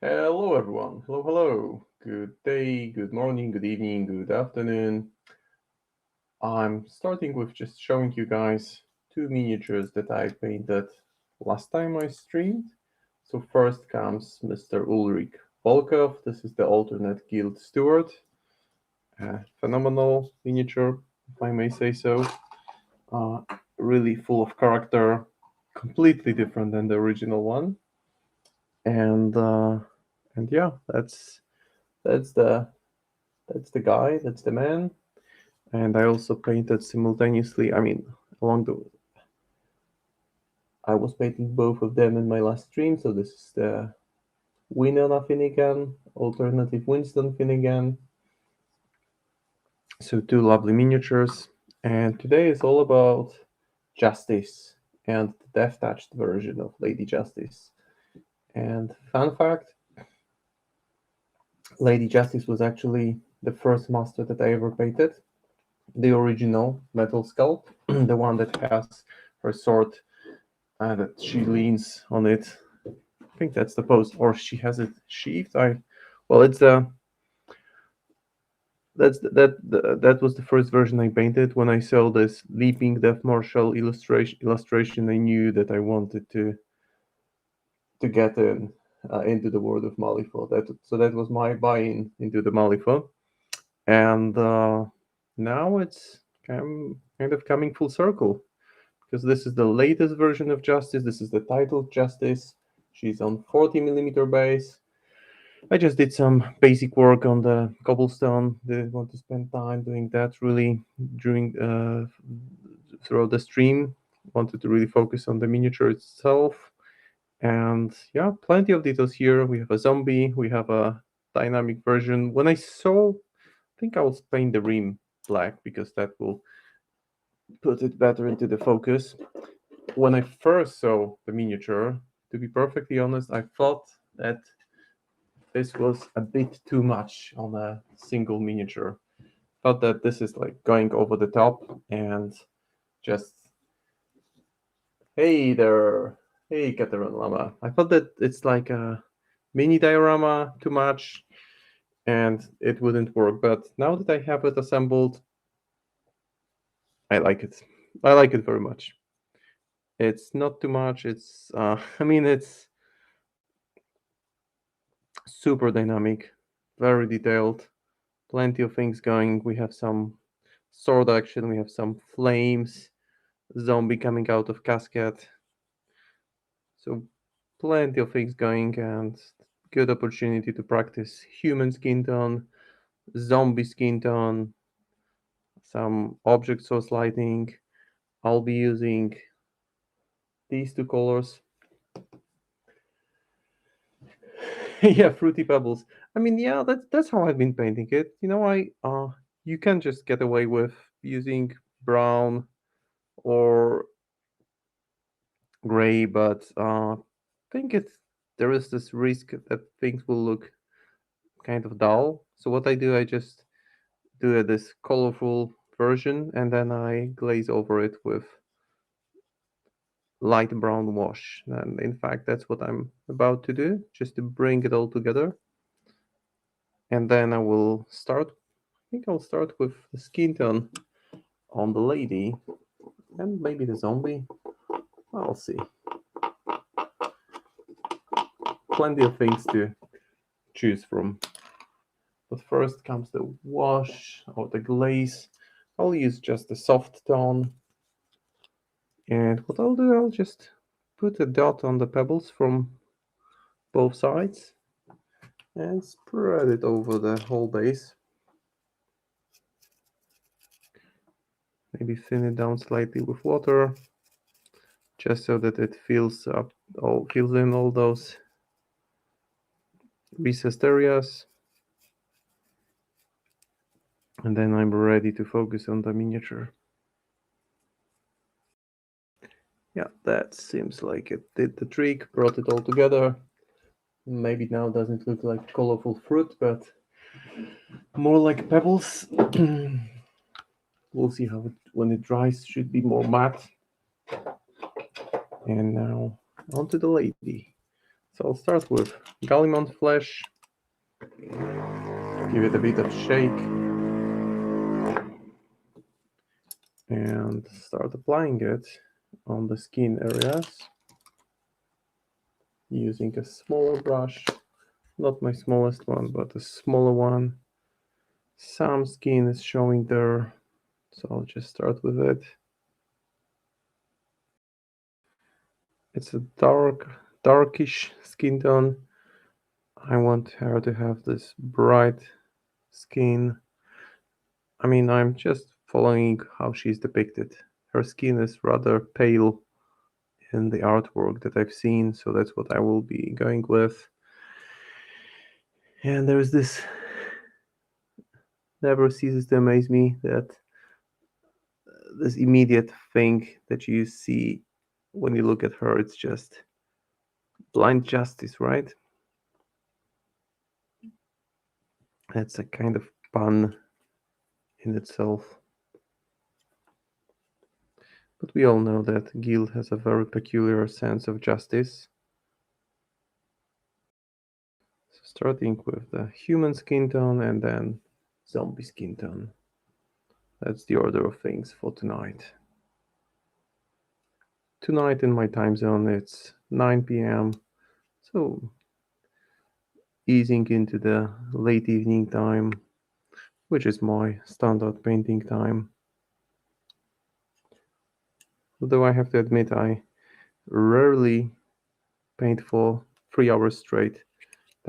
Hello, everyone. Hello, hello. Good day, good morning, good evening, good afternoon. I'm starting with just showing you guys two miniatures that I painted last time I streamed. So first comes Mr. Ulrich Volkov. This is the alternate guild steward. Phenomenal miniature, if I may say so. Uh, really full of character, completely different than the original one. And uh, and yeah, that's the that's the guy, that's the man. And I also painted simultaneously. I mean, along the I was painting both of them in my last stream. So this is the Winona Finnegan, alternative Winston Finnegan. So two lovely miniatures. And today is all about Justice and the death touched version of Lady Justice. And fun fact, Lady Justice was actually the first master that I ever painted. The original metal sculpt, the one that has her sword that she leans on it. I think that's the pose, or she has it sheathed. It's that was the first version I painted. When I saw this leaping death marshal illustration, I knew that I wanted to get into the world of Malifaux. That was my buy-in into the Malifaux, and now it's kind of coming full circle because this is the latest version of Justice. This is the title Justice. She's on 40mm base. I just did some basic work on the cobblestone. Didn't want to spend time doing that really during throughout the stream. Wanted to really focus on the miniature itself. And yeah, plenty of details here. We have a zombie. We have a dynamic version. When I saw, I think I will paint the rim black because that will put it better into the focus. When I first saw the miniature, to be perfectly honest, I thought that this was a bit too much on a single miniature. Thought that this is like going over the top and just, hey there, hey Catherine Lama. I thought that it's like a mini diorama too much and it wouldn't work. But now that I have it assembled, I like it. I like it very much. It's not too much. I mean, it's super dynamic, very detailed, plenty of things going. We have some sword action, we have some flames, zombie coming out of casket. So plenty of things going and good opportunity to practice human skin tone, zombie skin tone, some object source lighting. I'll be using these two colors. Yeah, fruity pebbles. I mean, yeah, that's how I've been painting it. You can just get away with using brown or gray, but I think there is this risk that things will look kind of dull. So what I do, I just do this colorful version, and then I glaze over it with light brown wash. And in fact, that's what I'm about to do, just to bring it all together. And then I think I'll start with the skin tone on the lady and maybe the zombie. I'll see. Plenty of things to choose from. But first comes the wash or the glaze. I'll use just a soft tone. And what I'll do, I'll just put a dot on the pebbles from both sides and spread it over the whole base. Maybe thin it down slightly with water, just so that it fills in all those recessed areas. And then I'm ready to focus on the miniature. Yeah, that seems like it did the trick, brought it all together. Maybe now doesn't look like colorful fruit, but more like pebbles. We'll see how when it dries, should be more matte. And now onto the lady. So I'll start with Gallimond flesh, give it a bit of shake, and start applying it on the skin areas using a smaller brush, not my smallest one, but a smaller one. Some skin is showing there, so I'll just start with it. It's a darkish skin tone. I want her to have this bright skin. I mean, I'm just following how she's depicted. Her skin is rather pale in the artwork that I've seen, so that's what I will be going with. And there's this, never ceases to amaze me that this immediate thing that you see when you look at her, it's just blind justice, right? That's a kind of pun in itself. But we all know that Gil has a very peculiar sense of justice. So starting with the human skin tone and then zombie skin tone. That's the order of things for tonight. Tonight in my time zone it's 9 p.m. So easing into the late evening time, which is my standard painting time. Although I have to admit I rarely paint for 3 hours straight.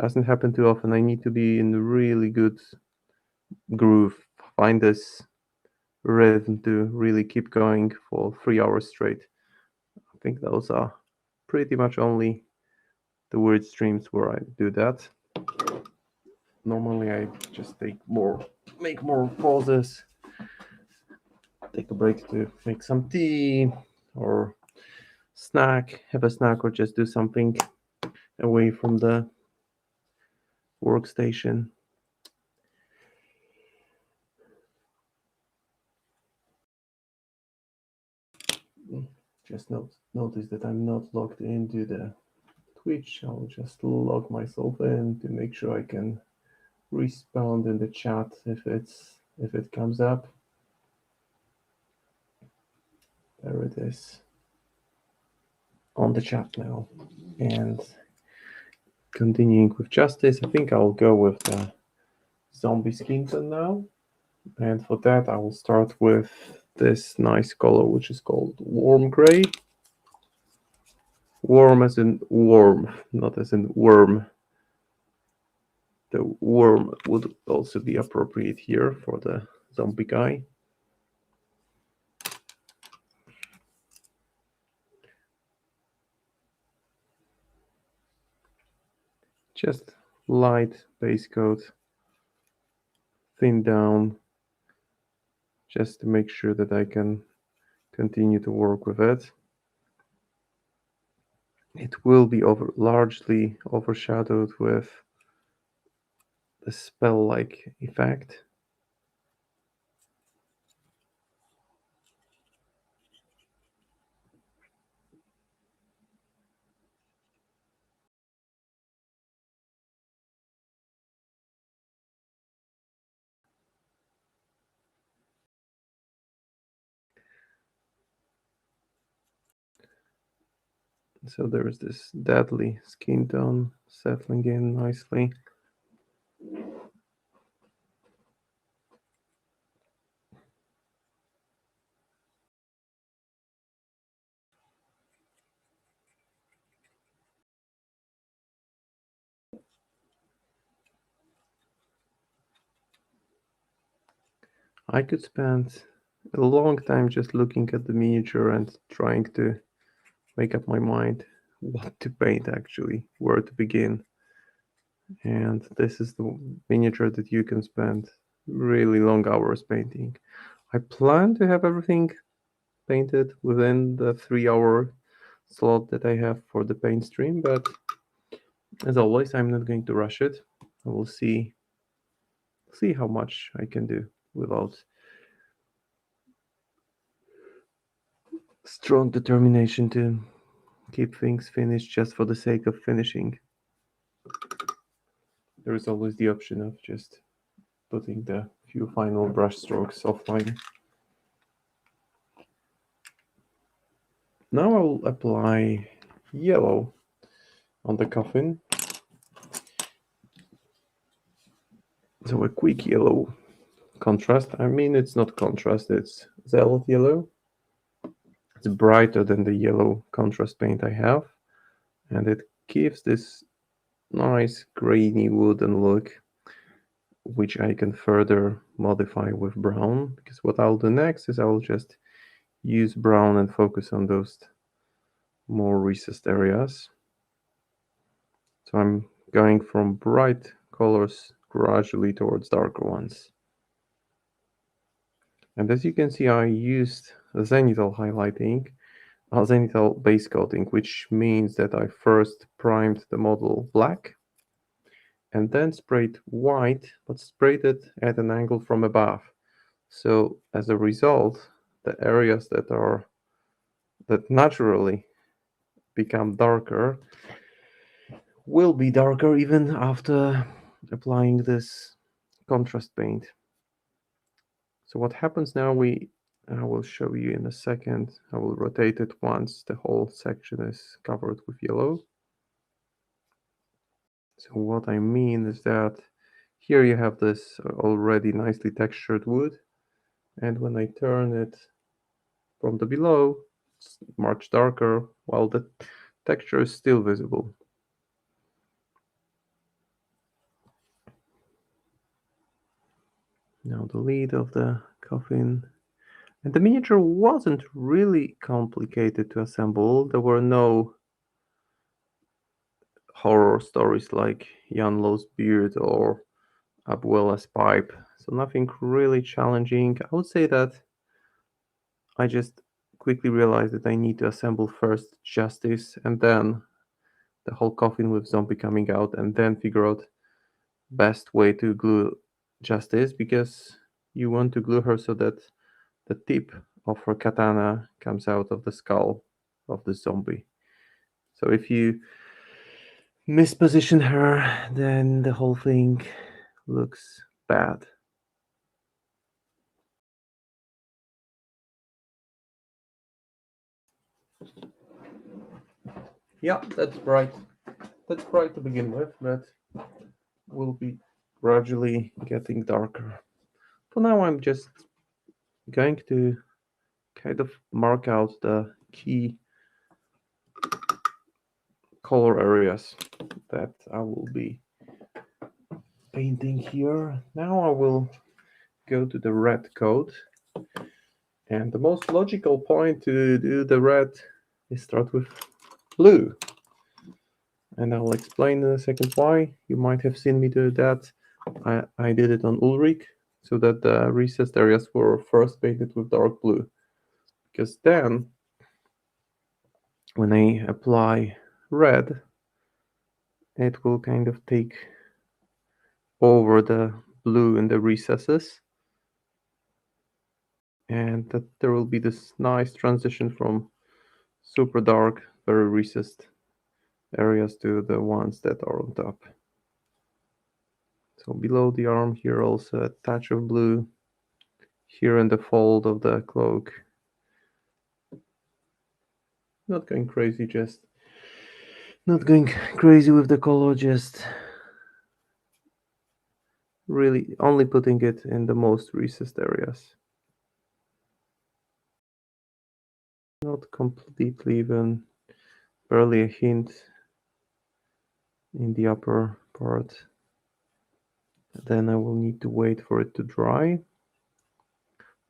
Doesn't happen too often. I need to be in a really good groove, find this rhythm to really keep going for 3 hours straight. I think those are pretty much only the weird streams where I do that. Normally I just make more pauses, take a break to make some tea or have a snack or just do something away from the workstation. Just notice that I'm not logged into the Twitch. I'll just log myself in to make sure I can respond in the chat if it comes up. There it is on the chat now. And continuing with justice, I think I'll go with the zombie skin tone now. And for that, I will start with this nice color, which is called warm gray. Warm as in warm, not as in worm. The worm would also be appropriate here for the zombie guy. Just light base coat, thin down, just to make sure that I can continue to work with it. It will be largely overshadowed with the spell-like effect. So there is this deadly skin tone settling in nicely. I could spend a long time just looking at the miniature and trying to make up my mind what to paint actually, where to begin. And this is the miniature that you can spend really long hours painting. I plan to have everything painted within the 3 hour slot that I have for the paint stream, but as always, I'm not going to rush it. I will see how much I can do without strong determination to keep things finished just for the sake of finishing. There is always the option of just putting the few final brush strokes offline. Now I'll apply yellow on the coffin. So a quick yellow contrast. I mean, it's not contrast, it's zealot yellow. It's brighter than the yellow contrast paint I have, and it gives this nice grainy wooden look, which I can further modify with brown, because what I'll do next is I'll just use brown and focus on those more recessed areas. So I'm going from bright colors gradually towards darker ones. And as you can see, I used zenithal highlighting, zenithal base coating, which means that I first primed the model black and then sprayed white, but sprayed it at an angle from above. So as a result, the areas that naturally become darker will be darker even after applying this contrast paint. So what happens now, I will show you in a second. I will rotate it once the whole section is covered with yellow. So what I mean is that here you have this already nicely textured wood, and when I turn it from the below, it's much darker while the texture is still visible. Now the lid of the coffin. And the miniature wasn't really complicated to assemble. There were no horror stories like Jan Lo's beard or Abuela's pipe. So nothing really challenging. I would say that I just quickly realized that I need to assemble first Justice and then the whole coffin with zombie coming out, and then figure out best way to glue Justice, because you want to glue her so that the tip of her katana comes out of the skull of the zombie. So if you misposition her, then the whole thing looks bad. Yeah, that's bright. That's bright to begin with, but will be gradually getting darker. For now, I'm just going to kind of mark out the key color areas that I will be painting here. Now I will go to the red coat, and the most logical point to do the red is start with blue. And I'll explain in a second why. You might have seen me do that. I did it on Ulrich, so that the recessed areas were first painted with dark blue. Because then, when I apply red, it will kind of take over the blue in the recesses. And that there will be this nice transition from super dark, very recessed areas to the ones that are on top. So below the arm here also a touch of blue. Here in the fold of the cloak. Not going crazy, just not going crazy with the color, just really only putting it in the most recessed areas. Not completely even, barely a hint in the upper part. Then I will need to wait for it to dry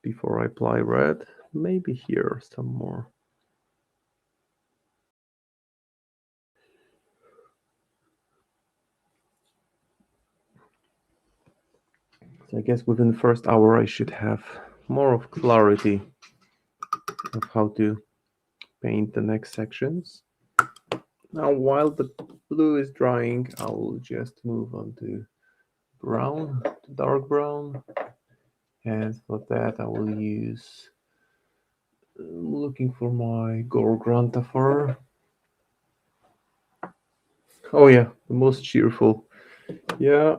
before I apply red. Maybe here some more. So I guess within the first hour I should have more of clarity of how to paint the next sections. Now while the blue is drying, I will just move on to brown, to dark brown, and for that I will use, looking for my Gore Granta fur. Oh yeah, the most cheerful. Yeah,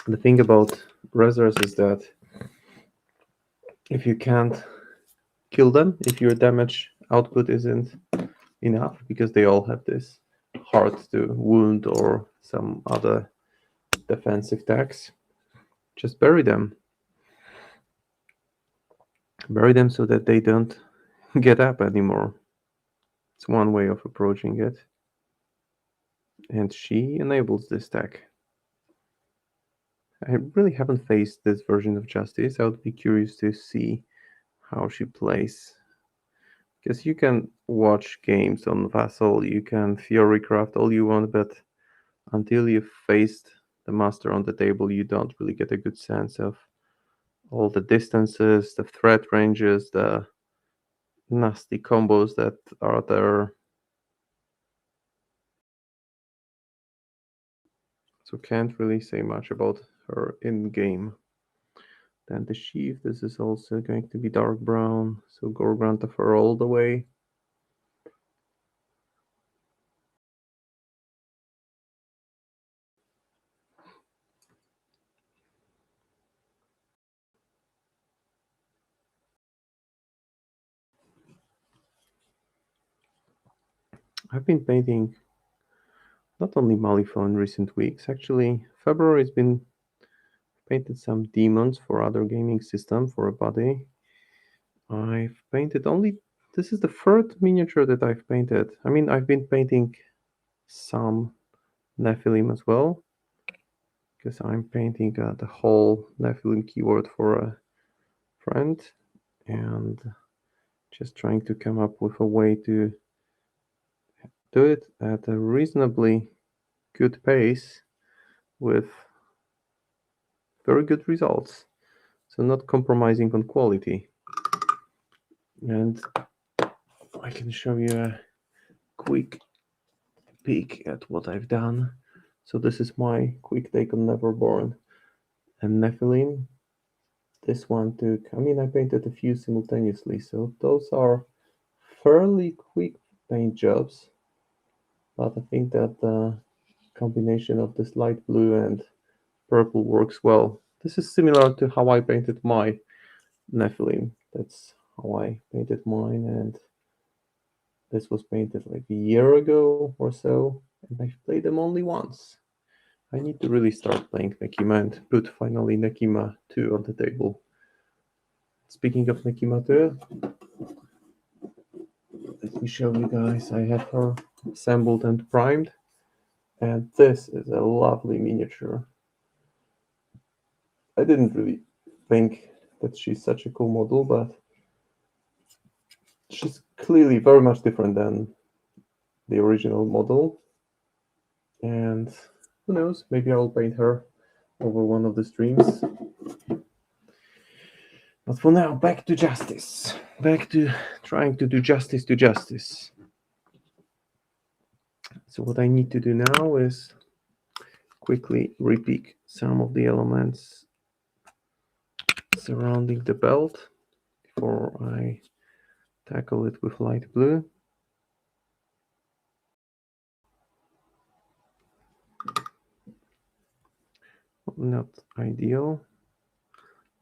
the thing about reserves is that if you can't kill them, if your damage output isn't enough, because they all have this hard to wound or some other defensive tags, just bury them. Bury them so that they don't get up anymore. It's one way of approaching it. And she enables this tag. I really haven't faced this version of Justice. I would be curious to see how she plays. Because you can watch games on Vassal, you can theory craft all you want, but until you've faced the master on the table, you don't really get a good sense of all the distances, the threat ranges, the nasty combos that are there. So can't really say much about her in game. Then the sheath, this is also going to be dark brown, so Gorgrant of her all the way. I've been painting not only Malifaux in recent weeks, actually February's been painted some demons for other gaming system for a body. I've painted only this is the third miniature that I've painted. I mean I've been painting some Nephilim as well, because I'm painting the whole Nephilim keyword for a friend and just trying to come up with a way to do it at a reasonably good pace with very good results. So not compromising on quality. And I can show you a quick peek at what I've done. So this is my quick take on Neverborn and Nephilim. This one took, I mean, I painted a few simultaneously, so those are fairly quick paint jobs. But I think that the combination of this light blue and purple works well. This is similar to how I painted my Nephilim. That's how I painted mine, and this was painted like a year ago or so, and I've played them only once. I need to really start playing Nekima and put finally Nekima 2 on the table. Speaking of Nekima 2, let me show you guys. I have her assembled and primed, and this is a lovely miniature. I didn't really think that she's such a cool model, but she's clearly very much different than the original model. And who knows, maybe I'll paint her over one of the streams. But for now, back to justice. Back to trying to do justice to justice. So what I need to do now is quickly repick some of the elements surrounding the belt before I tackle it with light blue. Not ideal.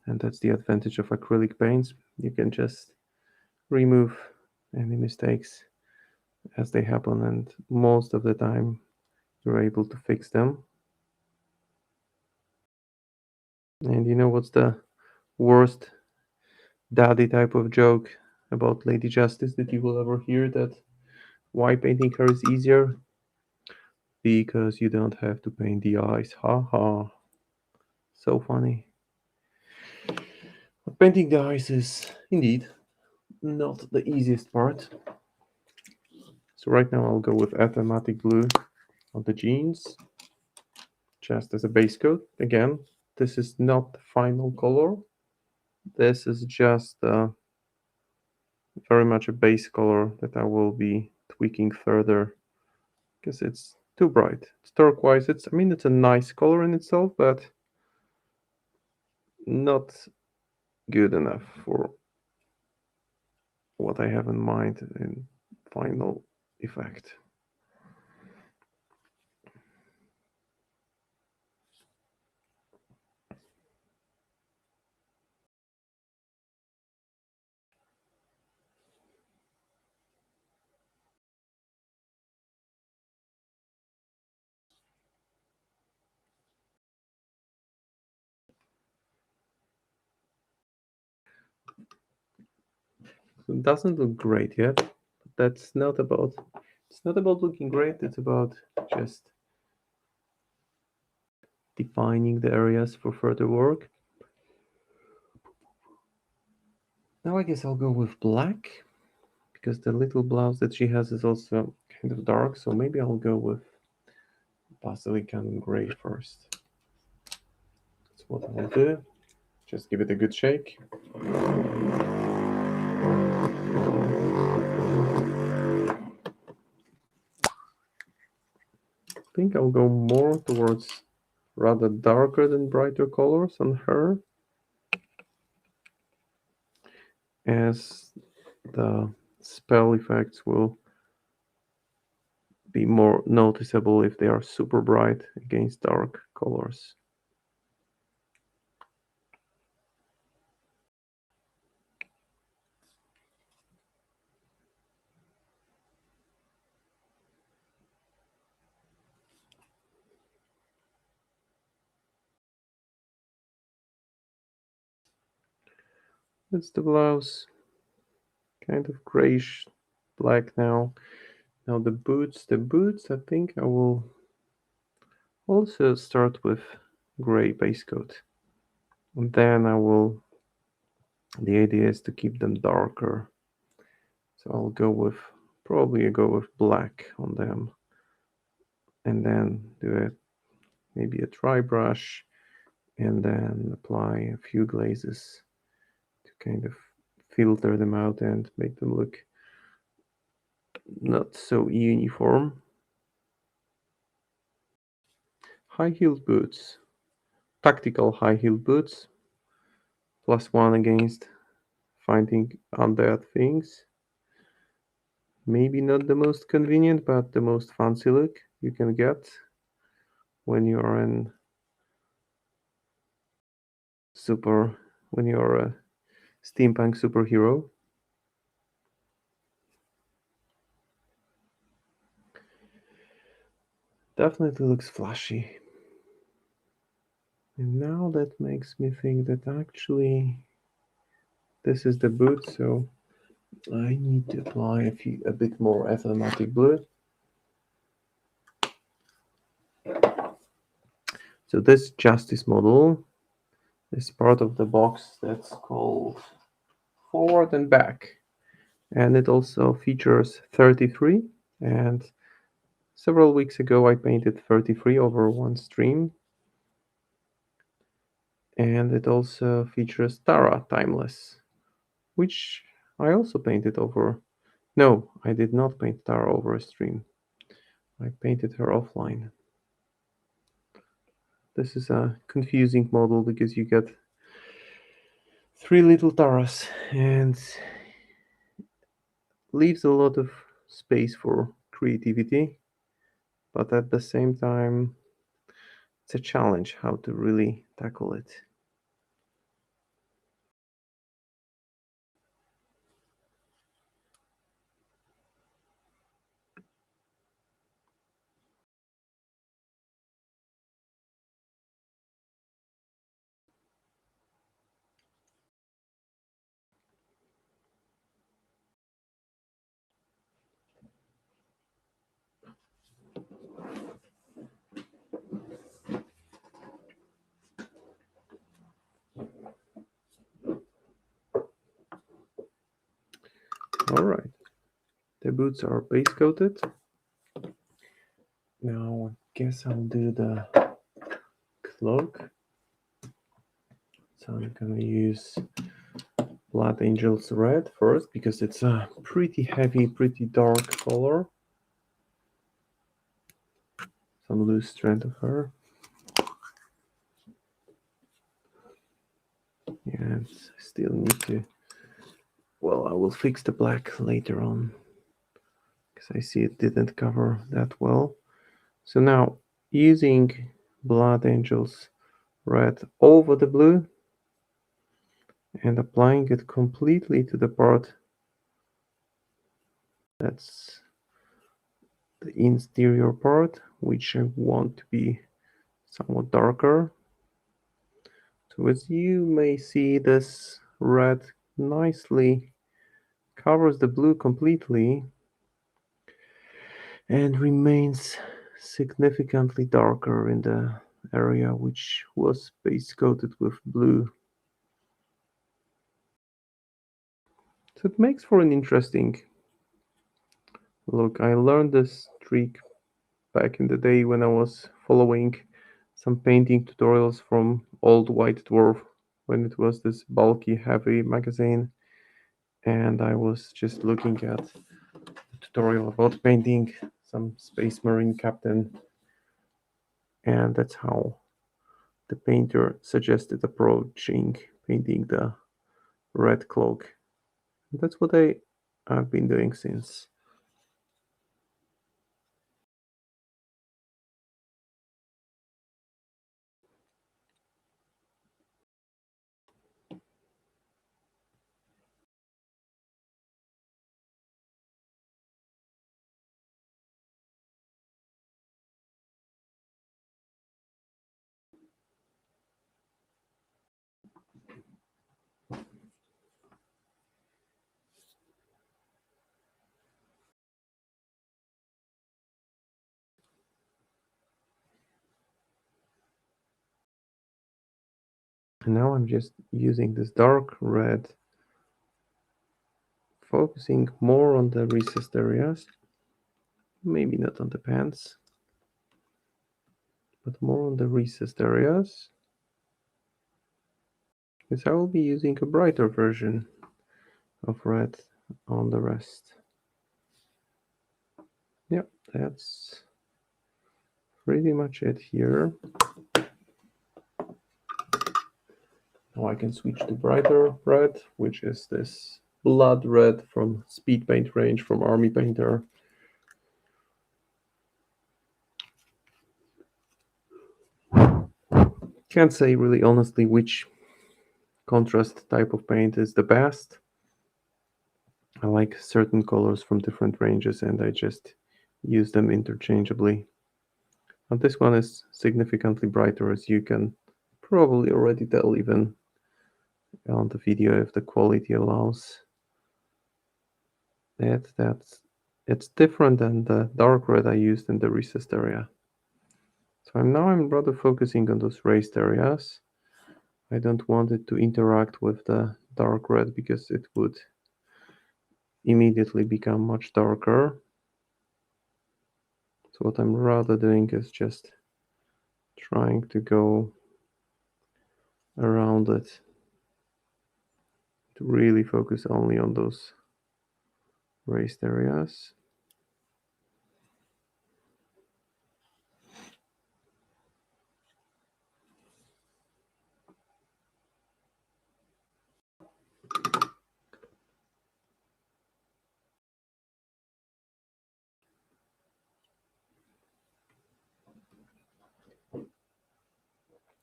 And that's the advantage of acrylic paints. You can just remove any mistakes as they happen, and most of the time you're able to fix them. And you know what's the worst daddy type of joke about Lady Justice that you will ever hear? That why painting her is easier? Because you don't have to paint the eyes. Ha ha. So funny. But painting the eyes is indeed not the easiest part. So right now I'll go with Athematic Blue on the jeans, just as a base coat. Again, this is not the final color. This is just very much a base color that I will be tweaking further because it's too bright. It's turquoise. I mean, it's a nice color in itself, but not good enough for what I have in mind in final effect. It doesn't look great yet, but that's not about it's not about looking great, it's about just defining the areas for further work. Now I guess I'll go with black because the little blouse that she has is also kind of dark, so maybe I'll go with basilican gray first. That's what I'll do. Just give it a good shake. I think I'll go more towards rather darker than brighter colors on her, as the spell effects will be more noticeable if they are super bright against dark colors. That's the blouse, kind of grayish black now. Now the boots, I think I will also start with gray base coat. And then the idea is to keep them darker. So I'll go with, probably go with black on them. And then do it, maybe a dry brush, and then apply a few glazes to kind of filter them out and make them look not so uniform. High-heeled boots, tactical high-heeled boots, +1 against finding undead things. Maybe not the most convenient, but the most fancy look you can get when you are in super, when you are a steampunk superhero. Definitely looks flashy. And now that makes me think that actually this is the boot, so I need to apply a bit more athletic blue. So this Justice model is part of the box that's called Forward and Back. And it also features 33. And several weeks ago I painted 33 over one stream. And it also features Tara Timeless, which I also painted over. No, I did not paint Tara over a stream. I painted her offline. This is a confusing model because you get 3 little Taras and leaves a lot of space for creativity, but at the same time, it's a challenge how to really tackle it. All right, the boots are base coated. Now, I guess I'll do the cloak. So I'm gonna use Blood Angel's Red first because it's a pretty heavy, pretty dark color. Some loose strand of her. And I still need to, well, I will fix the black later on because because I see it didn't cover that well. So now using Blood Angels red over the blue and applying it completely to the part that's the interior part, which I want to be somewhat darker. So as you may see, this red nicely covers the blue completely and remains significantly darker in the area which was base coated with blue. So it makes for an interesting look. I learned this trick back in the day when I was following some painting tutorials from Old White Dwarf when it was this bulky, heavy magazine. And I was just looking at a tutorial about painting some Space Marine captain. And that's how the painter suggested approaching painting the red cloak. And that's what I've been doing since. And now I'm just using this dark red, focusing more on the recessed areas, maybe not on the pants, but more on the recessed areas, because I will be using a brighter version of red on the rest. Yep, that's pretty much it here. Now I can switch to brighter red, which is this blood red from Speed Paint range from Army Painter. Can't say really honestly which contrast type of paint is the best. I like certain colors from different ranges and I just use them interchangeably. But this one is significantly brighter, as you can probably already tell even on the video if the quality allows. It's different than the dark red I used in the recessed area. So I'm rather focusing on those raised areas. I don't want it to interact with the dark red because it would immediately become much darker. So what I'm rather doing is just trying to go around it to really focus only on those raised areas.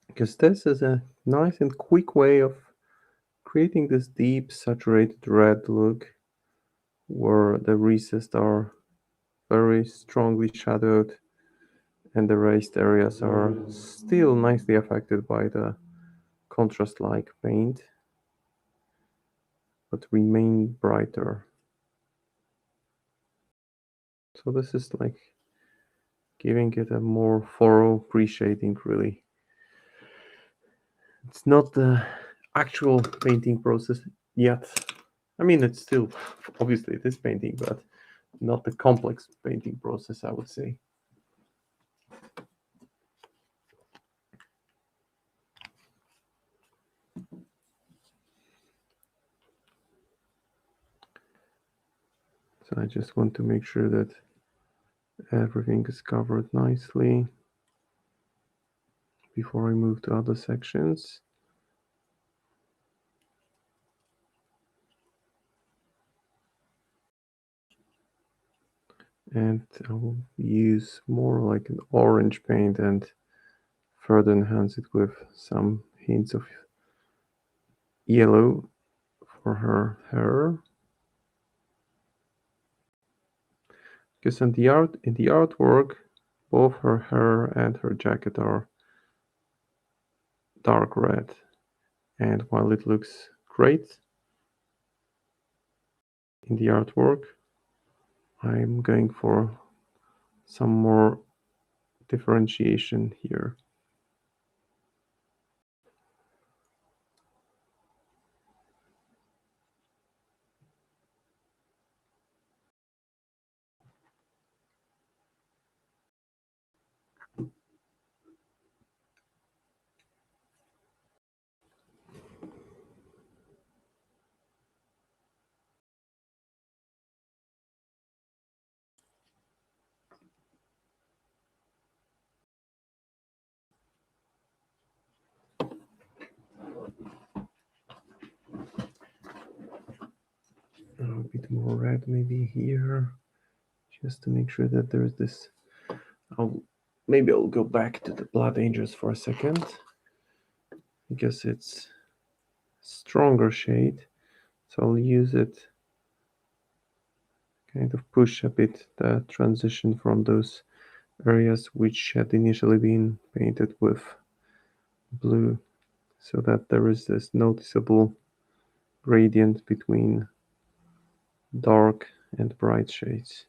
Because this is a nice and quick way of creating this deep saturated red look where the recesses are very strongly shadowed and the raised areas are still nicely affected by the contrast-like paint but remain brighter. So this is like giving it a more thorough pre-shading really. It's not the actual painting process yet. I mean, it's still, obviously it is painting, but not the complex painting process, I would say. So I just want to make sure that everything is covered nicely before I move to other sections. And I'll use more like an orange paint and further enhance it with some hints of yellow for her hair. Because in the artwork, both her hair and her jacket are dark red. And while it looks great in the artwork, I'm going for some more differentiation here. A bit more red maybe here, just to make sure that there's this. Maybe I'll go back to the Blood Angels for a second, because it's stronger shade, so I'll use it, kind of push a bit the transition from those areas which had initially been painted with blue, so that there is this noticeable gradient between dark and bright shades.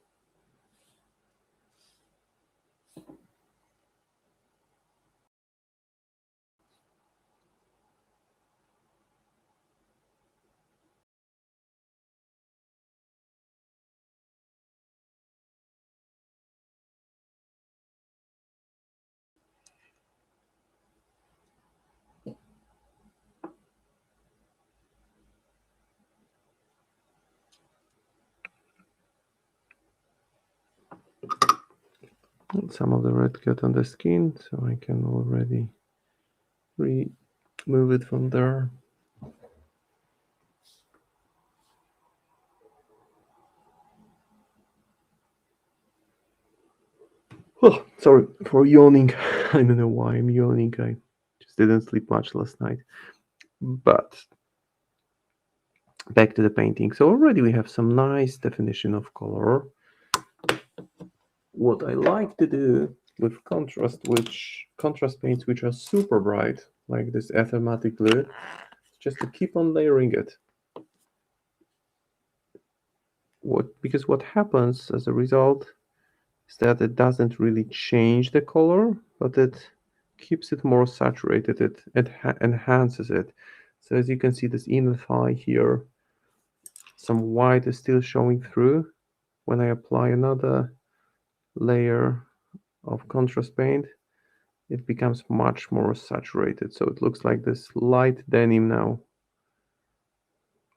Some of the red got on the skin, so I can already remove it from there. Oh, sorry for yawning. I don't know why I'm yawning. I just didn't sleep much last night. But back to the painting. So already we have some nice definition of color. What I like to do with contrast paints which are super bright, like this athematic blue, just to keep on layering it. Because what happens as a result is that it doesn't really change the color, but it keeps it more saturated. It enhances it. So as you can see, this inner thigh here, some white is still showing through. When I apply another layer of contrast paint, it becomes much more saturated. So it looks like this light denim now.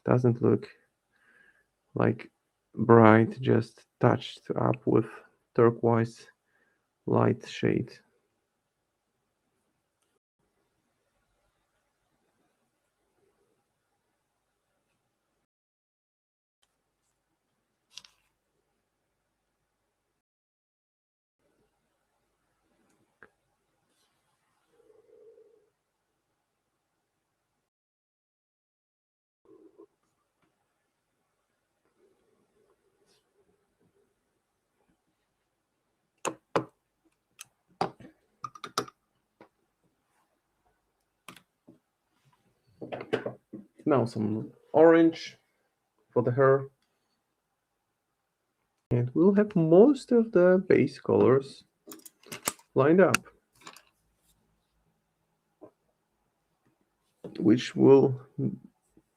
Doesn't look like bright, just touched up with turquoise light shade. Now some orange for the hair. And we'll have most of the base colors lined up, which will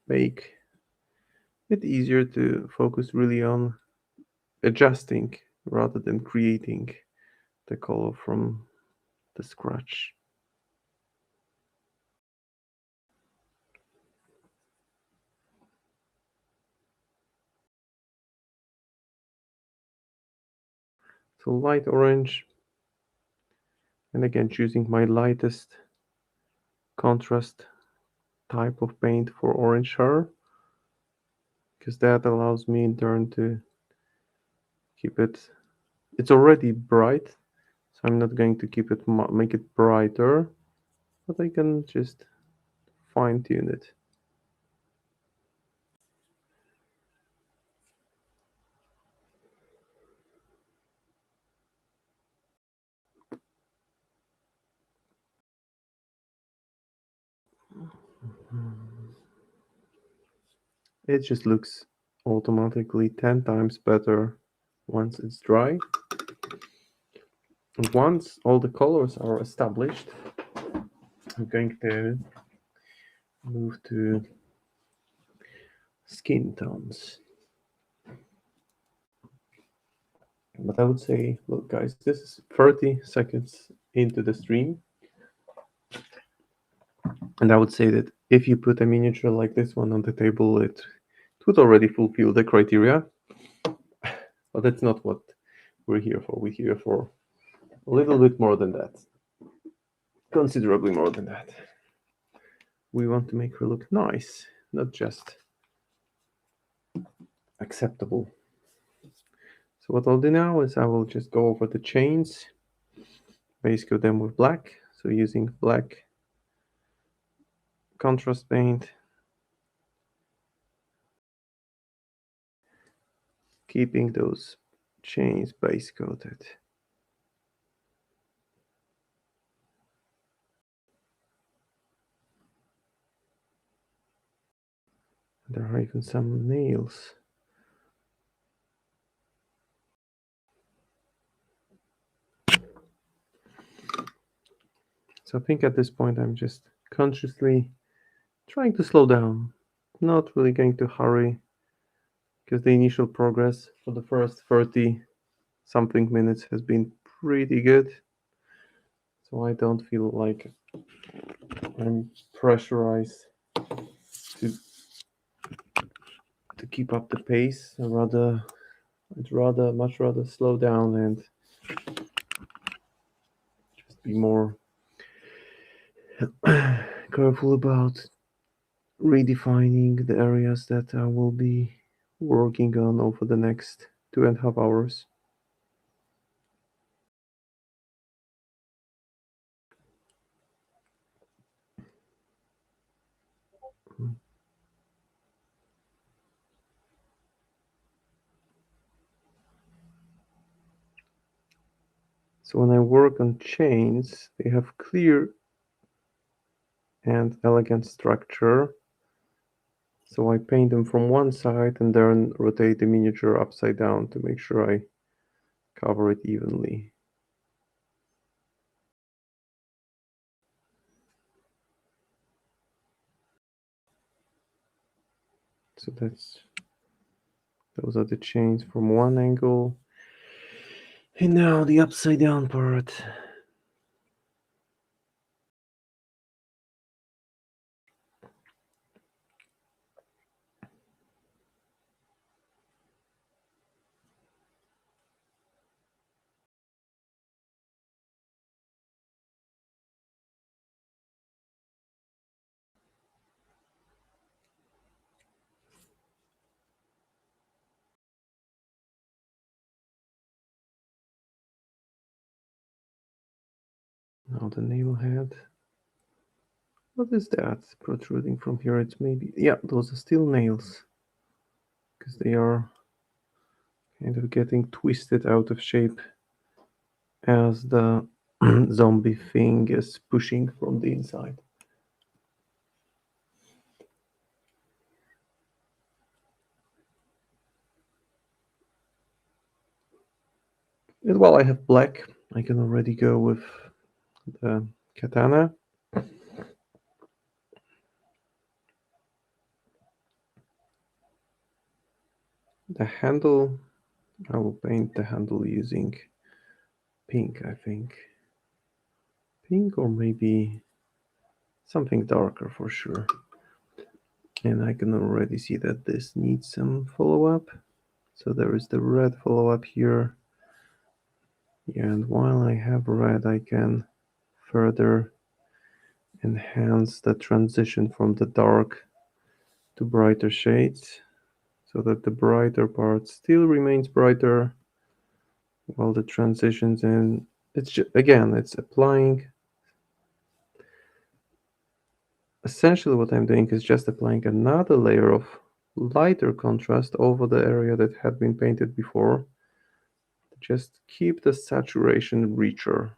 make it easier to focus really on adjusting rather than creating the color from the scratch. So light orange, and again choosing my lightest contrast type of paint for orange hair, because that allows me in turn to keep it It's already bright, so I'm not going to keep it make it brighter, but I can just fine tune it. It just looks automatically 10 times better once it's dry. And once all the colors are established, I'm going to move to skin tones. But I would say, look guys, this is 30 seconds into the stream. And I would say that if you put a miniature like this one on the table, it would already fulfill the criteria. But that's not what we're here for. We're here for a little bit more than that. Considerably more than that. We want to make her look nice, not just acceptable. So what I'll do now is I will just go over the chains, base coat them with black. So using black contrast paint, keeping those chains base coated. There are even some nails. So I think at this point I'm just consciously trying to slow down, not really going to hurry, because the initial progress for the first 30 something minutes has been pretty good. So I don't feel like I'm pressurized to keep up the pace. I'd much rather slow down and just be more careful about redefining the areas that I will be working on over the next 2.5 hours. So when I work on chains, they have clear and elegant structure. So I paint them from one side and then rotate the miniature upside down to make sure I cover it evenly. So those are the chains from one angle. And now the upside down part. Now the nail head. What is that protruding from here? It's maybe, yeah, those are still nails. Because they are kind of getting twisted out of shape as the zombie thing is pushing from the inside. And while I have black, I can already go with the katana. The handle, I will paint the handle using pink, I think. Pink or maybe something darker for sure. And I can already see that this needs some follow-up. So there is the red follow-up here. Yeah, and while I have red, I can further enhance the transition from the dark to brighter shades so that the brighter part still remains brighter while the transitions in. It's just, again, it's applying. Essentially, what I'm doing is just applying another layer of lighter contrast over the area that had been painted before. Just keep the saturation richer.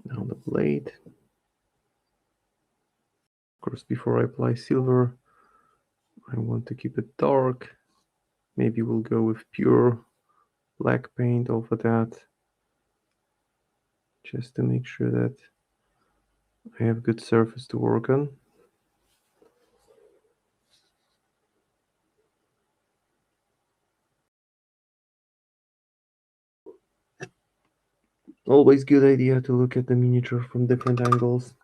Now the blade. Of course, before I apply silver, I want to keep it dark. Maybe we'll go with pure black paint over that, just to make sure that I have good surface to work on. Always good idea to look at the miniature from different angles.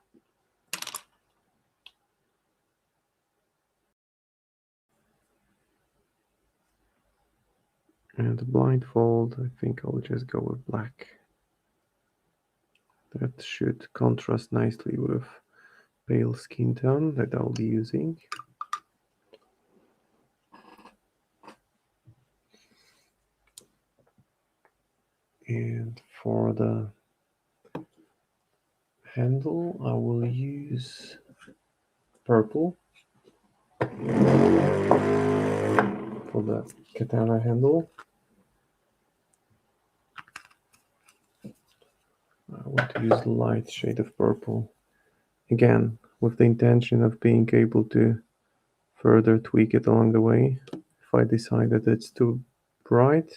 And the blindfold, I think I'll just go with black. That should contrast nicely with pale skin tone that I'll be using. And for the handle, I will use purple for the katana handle. I want to use a light shade of purple. Again, with the intention of being able to further tweak it along the way if I decide that it's too bright.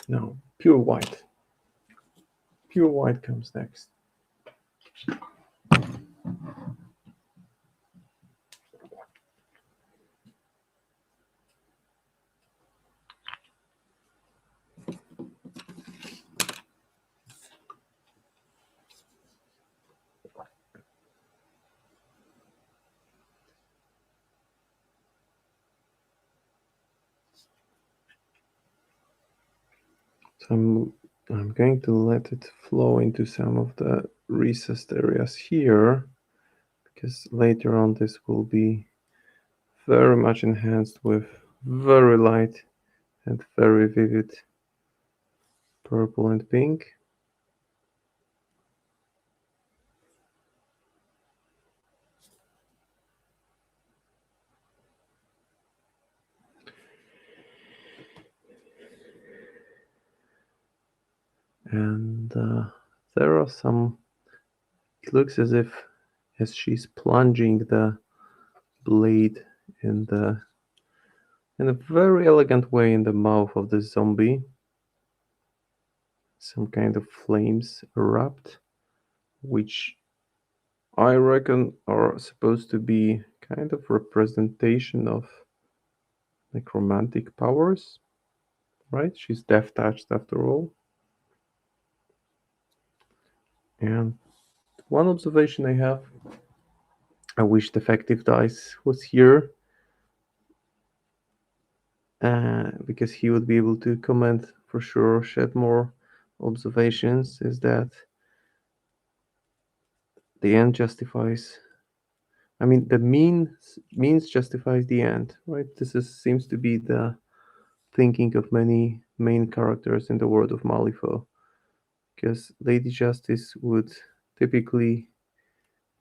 Now, pure white. Pure white comes next. So I'm going to let it flow into some of the recessed areas here, because later on this will be very much enhanced with very light and very vivid purple and pink. And there are some, it looks as she's plunging the blade in a very elegant way in the mouth of the zombie. Some kind of flames erupt, which I reckon are supposed to be kind of representation of necromantic powers, right? She's death touched after all. And one observation I have, I wish Defective Dice was here, because he would be able to comment for sure, shed more observations, is that the end justifies. I mean, the means justifies the end, right? This seems to be the thinking of many main characters in the world of Malifaux, because Lady Justice would typically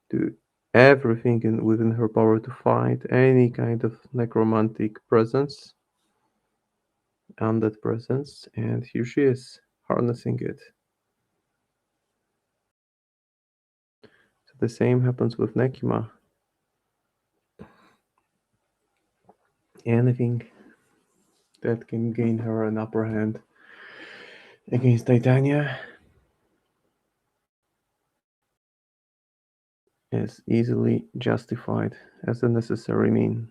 do everything within her power to fight any kind of necromantic presence, undead presence, and here she is harnessing it. So the same happens with Nekima. Anything that can gain her an upper hand against Titania is easily justified as a necessary mean.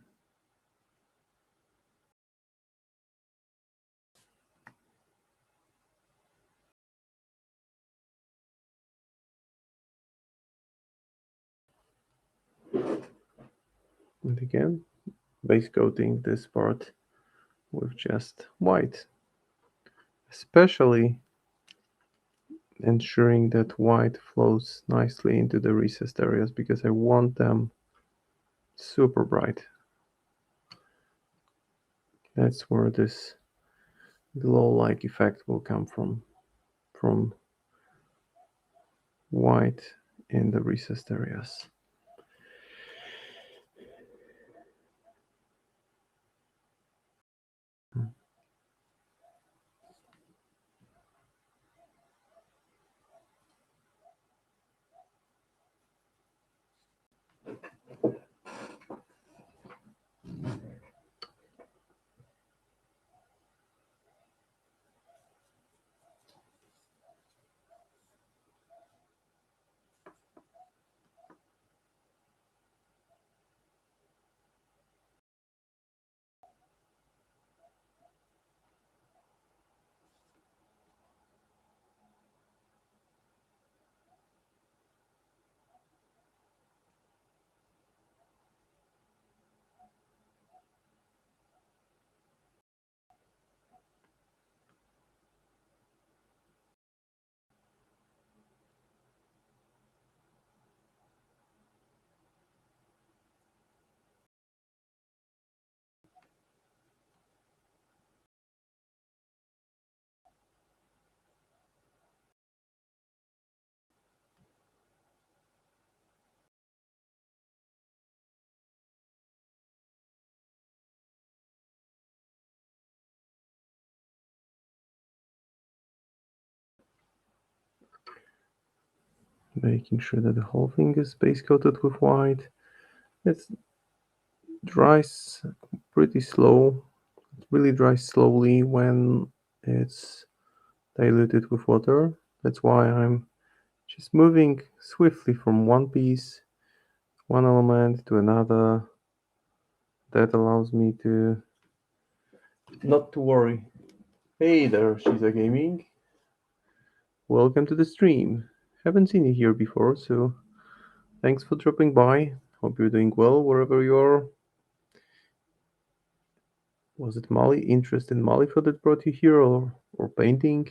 And again, base coating this part with just white, especially ensuring that white flows nicely into the recessed areas because I want them super bright. That's where this glow-like effect will come from white in the recessed areas. Making sure that the whole thing is base coated with white. It dries pretty slow. It really dries slowly when it's diluted with water. That's why I'm just moving swiftly from one piece, one element to another. That allows me to not to worry. Hey there, Shiza Gaming. Welcome to the stream. Haven't seen you here before, so thanks for dropping by. Hope you're doing well wherever you are. Was it Mali? Interest in Malifaux that brought you here, or painting?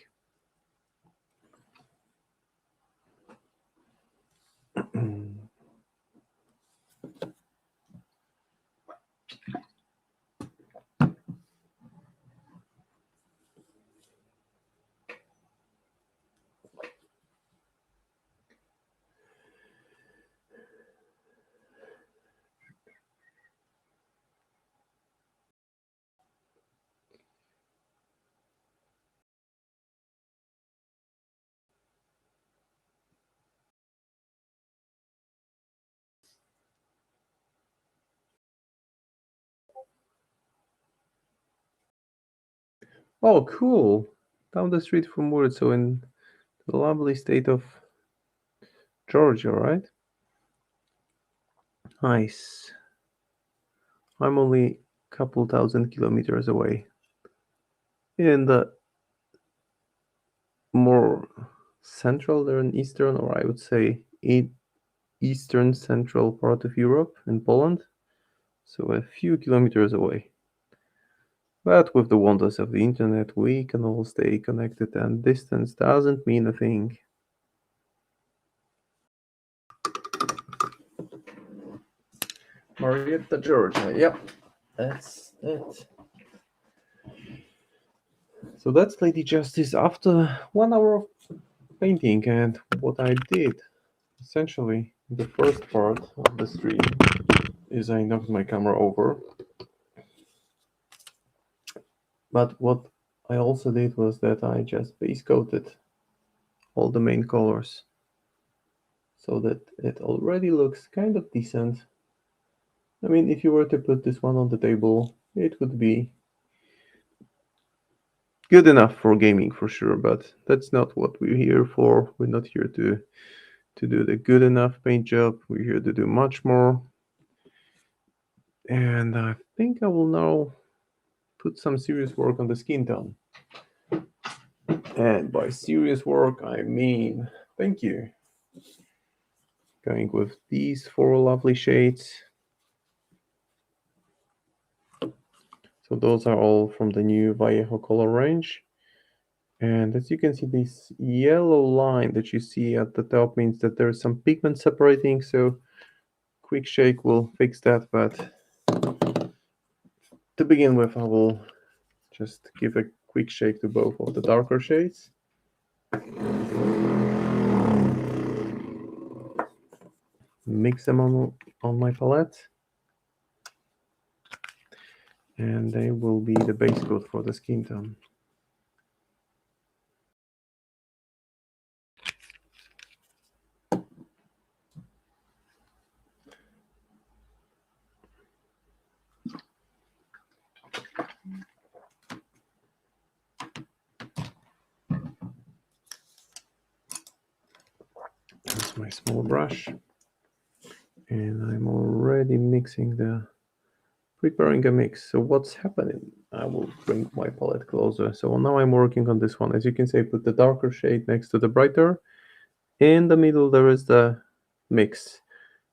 Oh, cool! Down the street from Warsaw in the lovely state of Georgia, right? Nice. I'm only a couple thousand kilometers away in the more central and eastern, or I would say eastern central part of Europe in Poland, so a few kilometers away. But with the wonders of the internet, we can all stay connected, and distance doesn't mean a thing. Marietta, Georgia. Yep, that's it. So that's Lady Justice after 1 hour of painting, and what I did essentially the first part of the stream is I knocked my camera over, but what I also did was that I just base coated all the main colors so that it already looks kind of decent. I mean, if you were to put this one on the table, it would be good enough for gaming for sure, but that's not what we're here for. We're not here to do the good enough paint job. We're here to do much more. And I think I will now put some serious work on the skin tone. And by serious work, I mean, thank you. Going with these four lovely shades. So those are all from the new Vallejo color range. And as you can see, this yellow line that you see at the top means that there's some pigment separating. So quick shake will fix that. But to begin with, I will just give a quick shake to both of the darker shades. Mix them on my palette. And they will be the base coat for the skin tone. That's my small brush. And I'm already preparing a mix. So what's happening? I will bring my palette closer. So now I'm working on this one. As you can see, I put the darker shade next to the brighter. In the middle, there is the mix.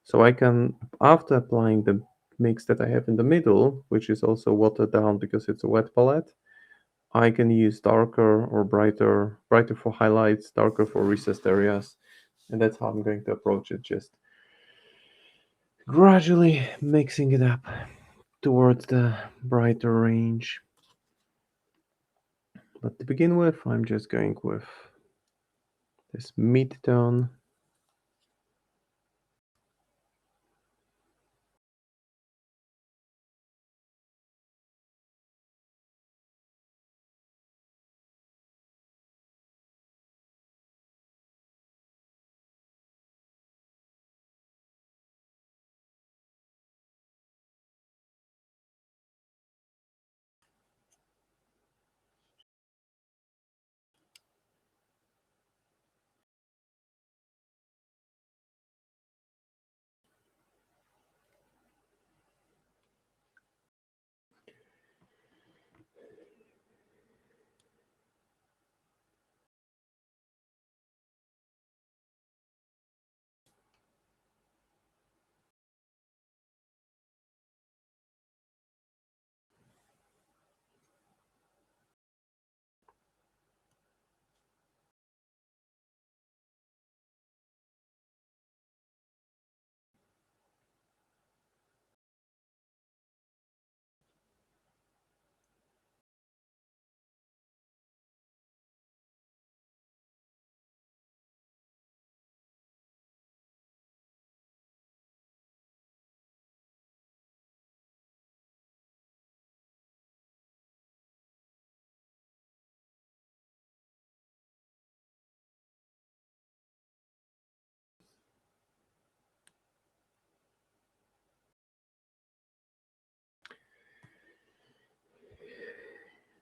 So I can, after applying the mix that I have in the middle, which is also watered down because it's a wet palette, I can use darker or brighter for highlights, darker for recessed areas. And that's how I'm going to approach it, just gradually mixing it up towards the brighter range. But to begin with, I'm just going with this mid-tone.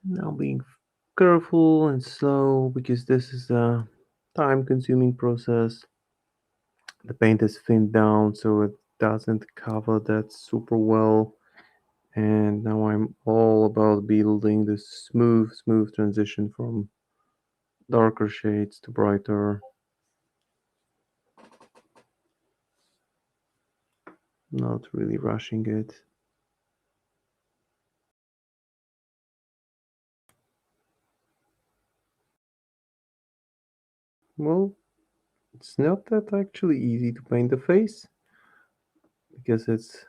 Now being careful and slow because this is a time-consuming process. The paint is thinned down so it doesn't cover that super well. And now I'm all about building this smooth transition from darker shades to brighter. Not really rushing it. Well, it's not that actually easy to paint the face because it's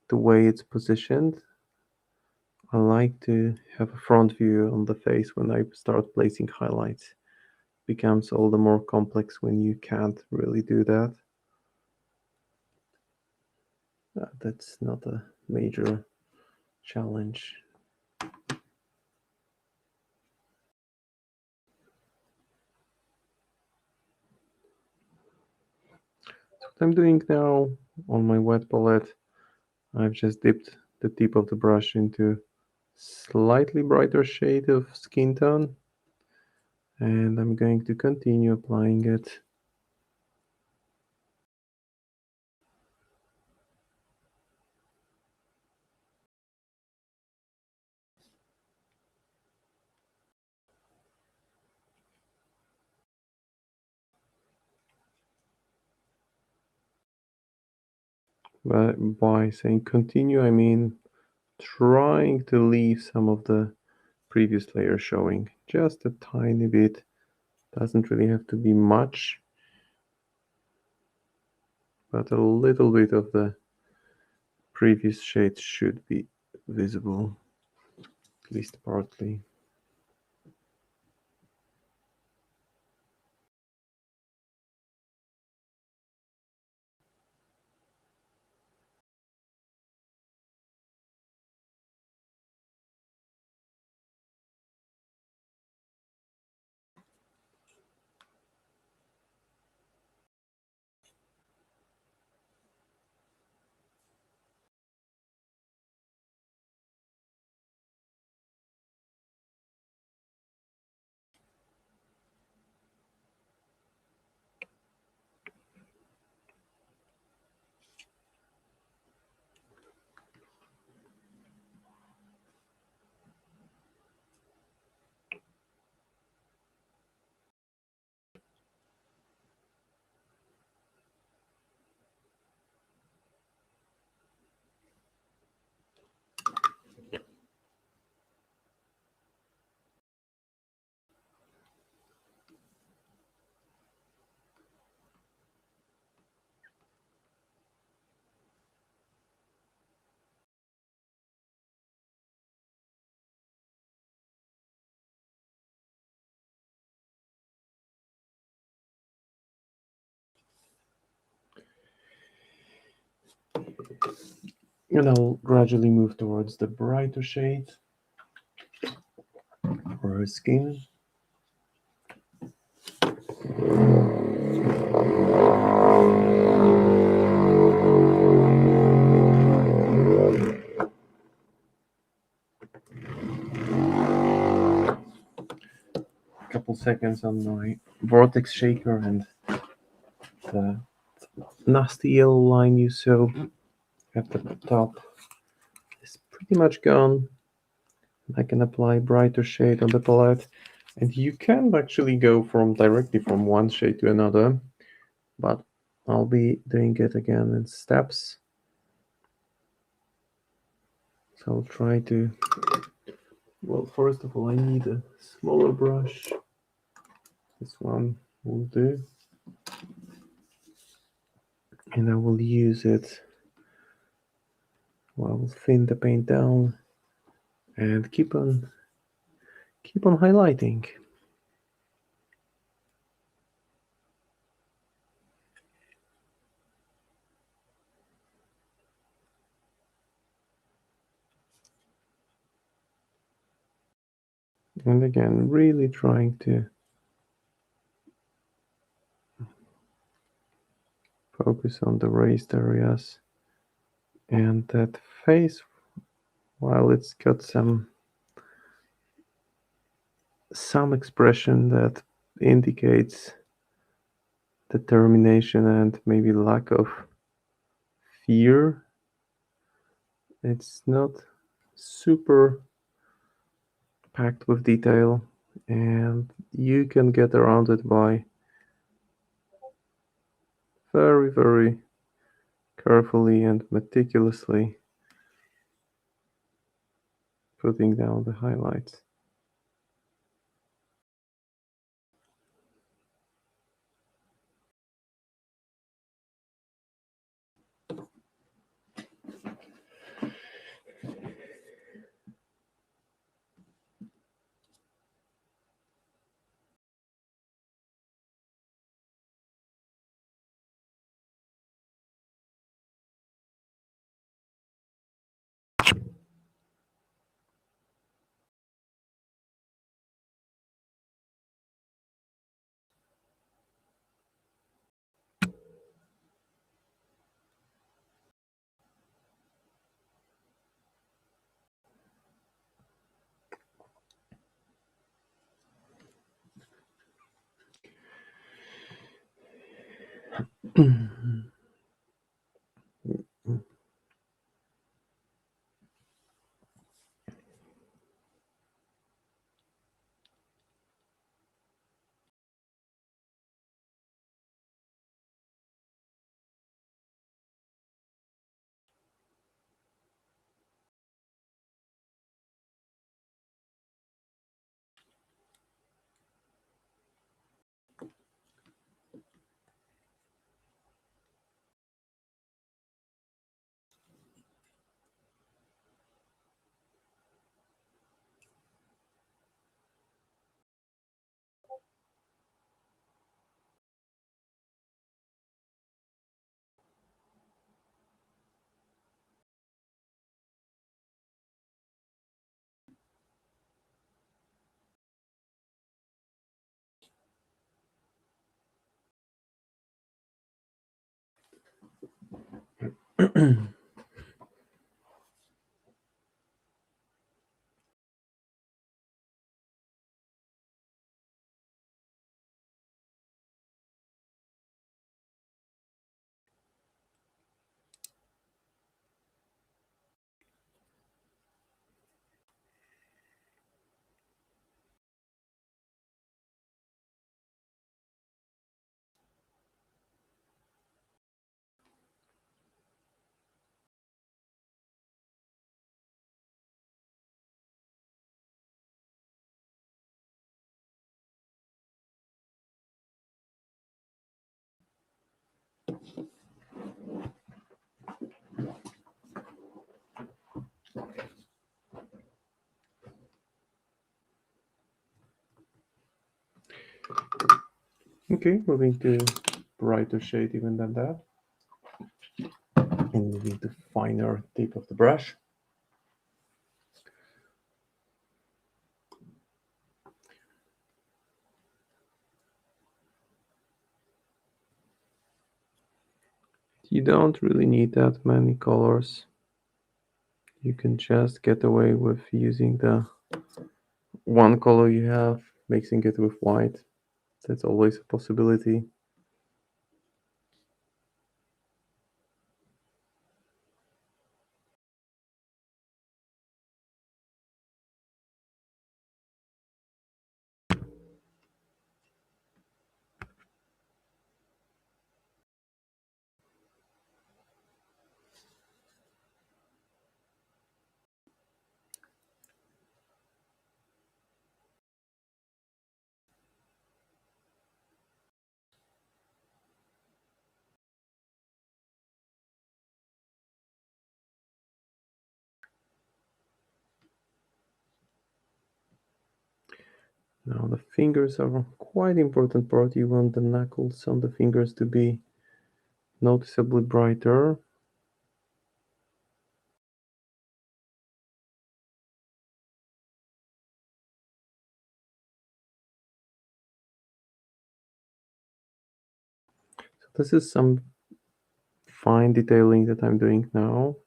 the way it's positioned. I like to have a front view on the face when I start placing highlights. It becomes all the more complex when you can't really do that. That's not a major challenge. So what I'm doing now on my wet palette, I've just dipped the tip of the brush into slightly brighter shade of skin tone, and I'm going to continue applying it. But by saying continue, I mean trying to leave some of the previous layer showing, just a tiny bit. Doesn't really have to be much, but a little bit of the previous shade should be visible, at least partly. And I'll gradually move towards the brighter shade for her skin. A couple seconds on my vortex shaker, and the nasty yellow line you saw at the top is pretty much gone. I can apply brighter shade on the palette, and you can actually go from directly from one shade to another, but I'll be doing it again in steps. So I'll try to, well, first of all, I need a smaller brush. This one will do. And I will use it, well, I will thin the paint down and keep on highlighting. And again, really trying to focus on the raised areas. And that face, while it's got some expression that indicates determination and maybe lack of fear, it's not super packed with detail. And you can get around it by very, very carefully and meticulously putting down the highlights. Okay, moving to brighter shade even than that. And moving to finer tip of the brush. You don't really need that many colors. You can just get away with using the one color you have, mixing it with white. That's always a possibility. Now the fingers are quite important part. You want the knuckles on the fingers to be noticeably brighter. So this is some fine detailing that I'm doing now.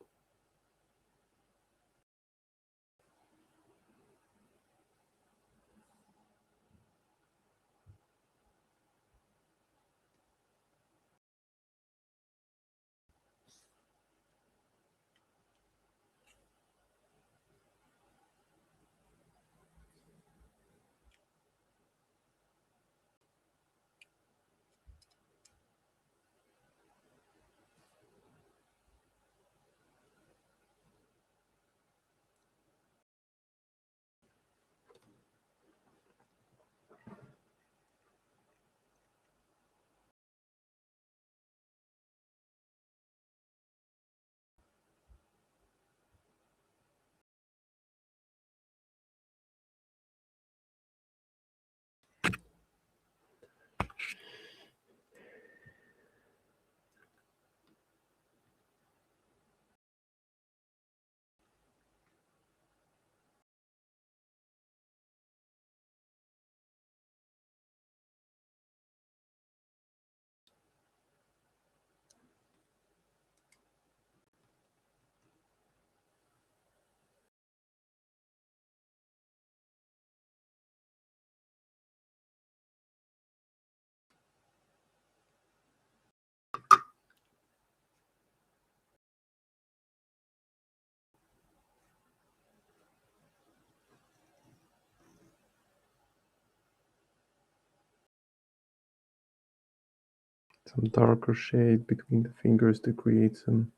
some darker shade between the fingers to create some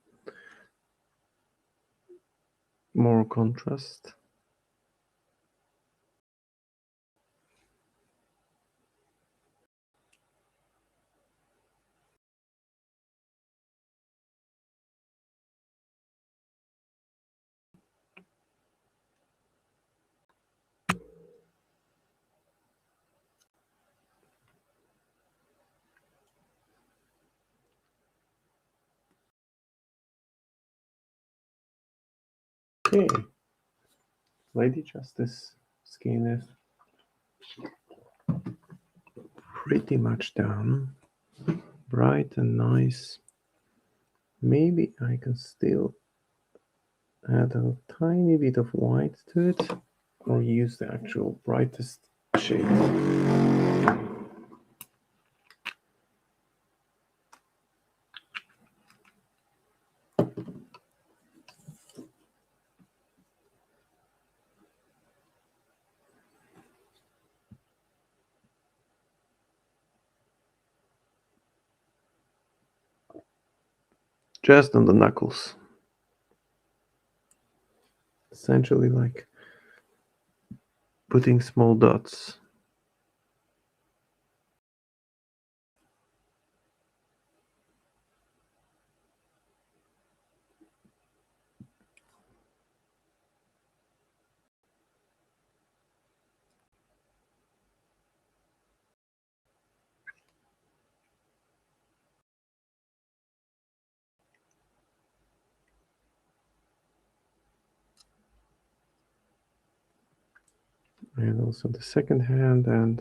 more contrast. Okay, Lady Justice skin is pretty much done. Bright and nice. Maybe I can still add a tiny bit of white to it, or use the actual brightest shade. Just on the knuckles. Essentially like putting small dots. And also the second hand and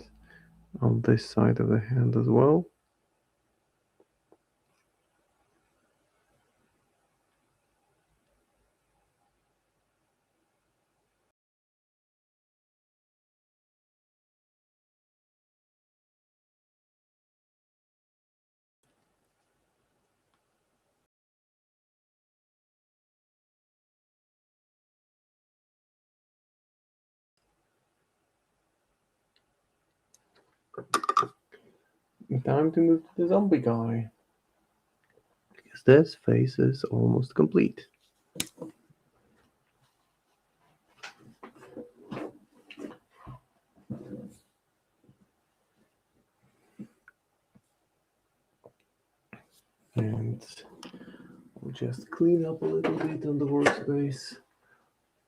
on this side of the hand as well. Time to move to the zombie guy. Because this face is almost complete. And we'll just clean up a little bit on the workspace.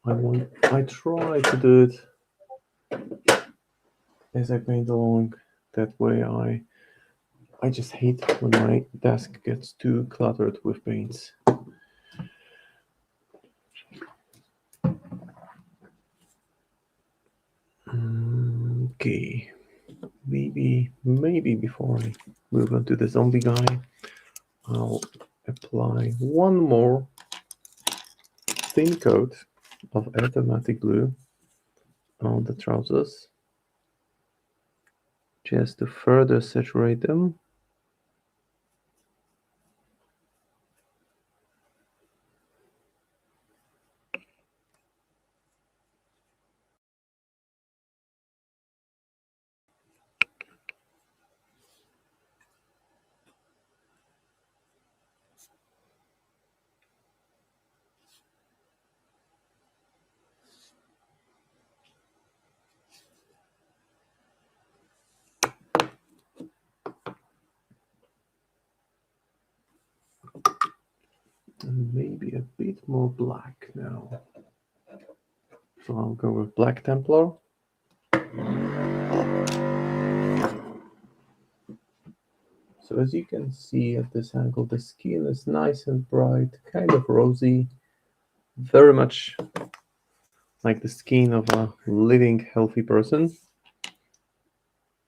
I try to do it as I paint along. That way I just hate when my desk gets too cluttered with paints. Okay, maybe before I move on to the zombie guy, I'll apply one more thin coat of automatic glue on the trousers, just to further saturate them. And maybe a bit more black now. So I'll go with Black Templar. So as you can see at this angle, the skin is nice and bright, kind of rosy, very much like the skin of a living, healthy person.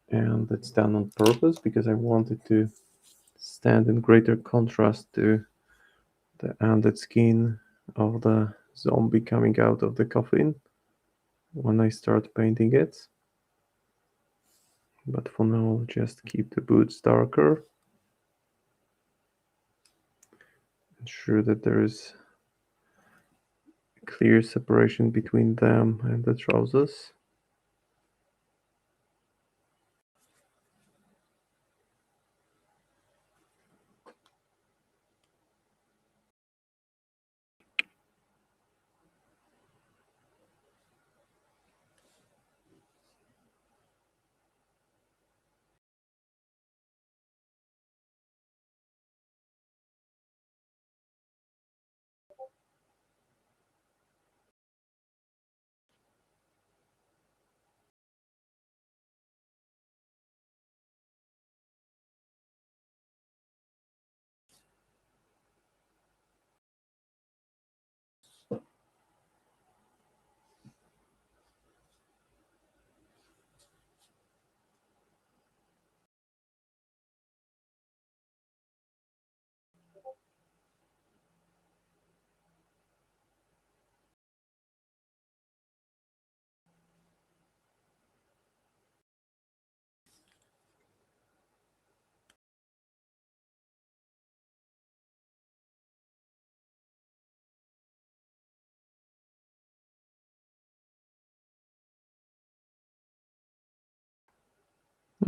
And it's done on purpose because I wanted to stand in greater contrast to the anded skin of the zombie coming out of the coffin when I start painting it. But for now, I'll just keep the boots darker. Ensure that there is clear separation between them and the trousers.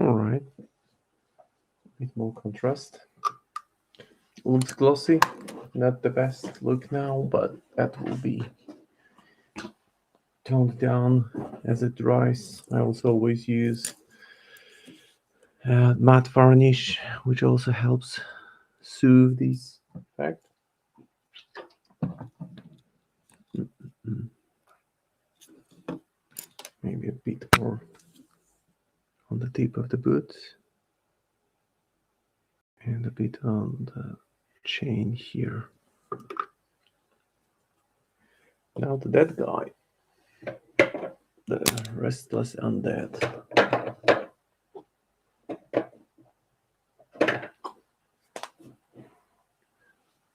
All right, a bit more contrast. Looks glossy, not the best look now, but that will be toned down as it dries. I also always use matte varnish, which also helps soothe this effect. Maybe a bit more on the tip of the boot and a bit on the chain here. Now the dead guy, the restless undead.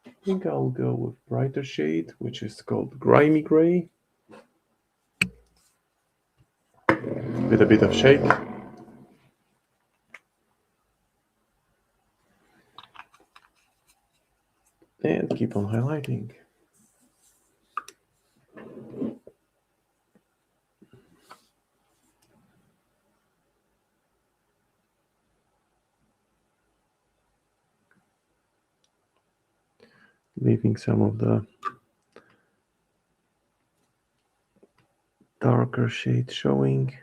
I think I'll go with brighter shade, which is called grimy gray, with a bit of shake. And keep on highlighting. Leaving some of the darker shade showing.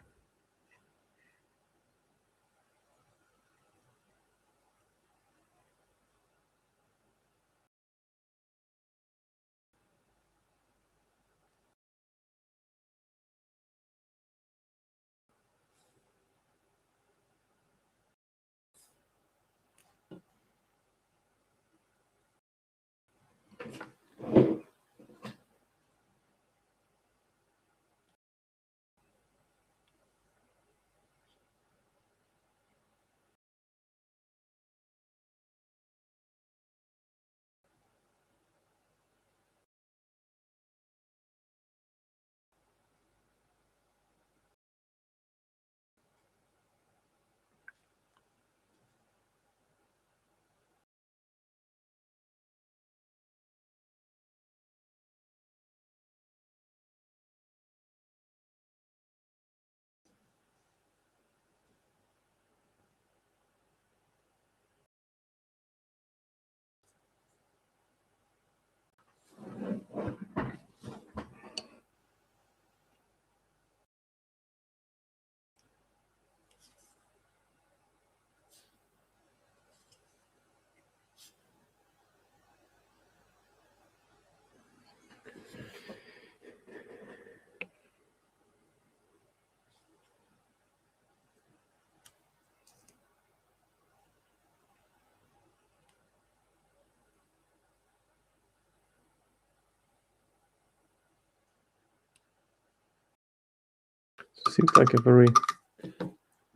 So seems like a very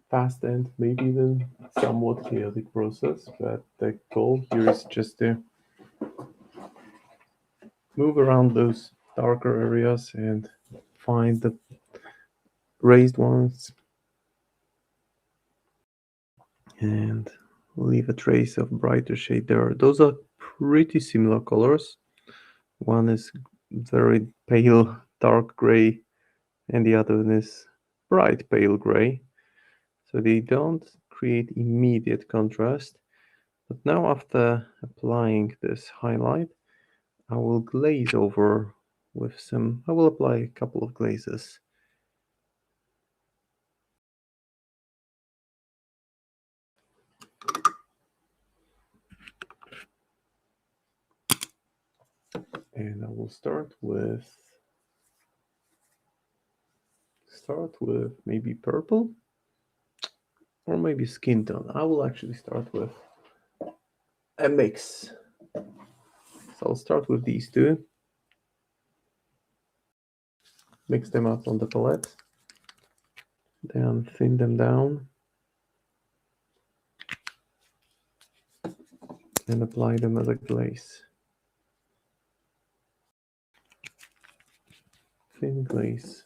fast and maybe even somewhat chaotic process, but the goal here is just to move around those darker areas and find the raised ones and leave a trace of brighter shade there. Those are pretty similar colors. One is very pale dark gray and the other one is bright pale gray. So they don't create immediate contrast. But now after applying this highlight, I will glaze over with some, I will apply a couple of glazes. And I will start with maybe purple or maybe skin tone. I will actually start with a mix. So I'll start with these two. Mix them up on the palette. Then thin them down. And apply them as a glaze. Thin glaze.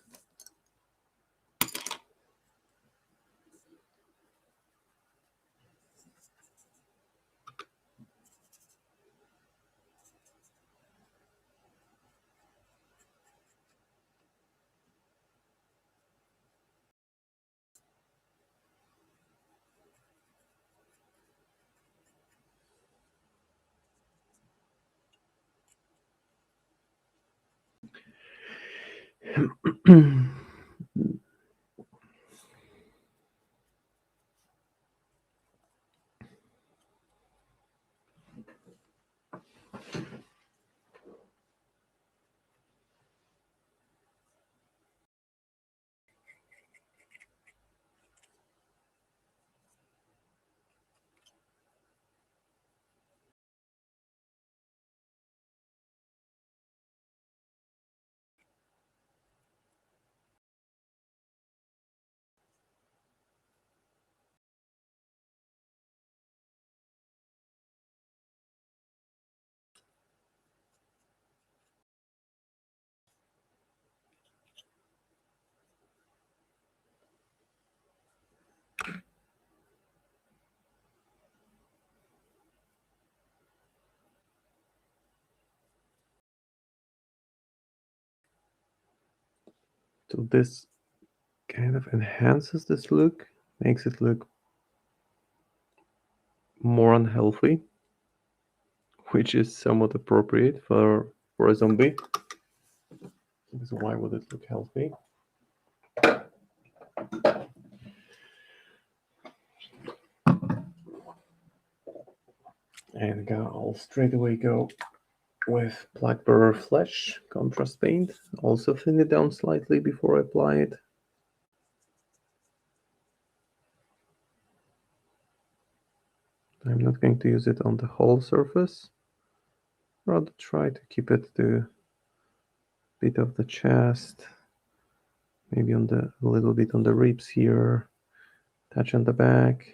So this kind of enhances this look, makes it look more unhealthy, which is somewhat appropriate for a zombie. Because why would it look healthy? And I'll straight away go with Blackburr Flesh contrast paint. Also thin it down slightly before I apply it. I'm not going to use it on the whole surface. Rather try to keep it to a bit of the chest, maybe on a little bit on the ribs here, touch on the back.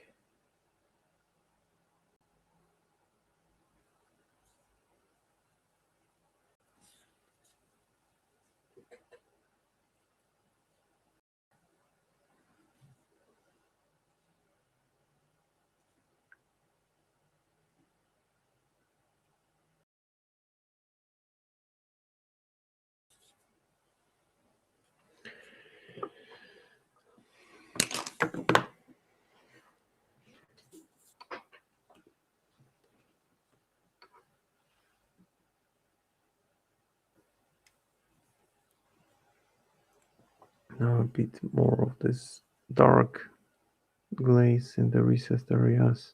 Now a bit more of this dark glaze in the recessed areas.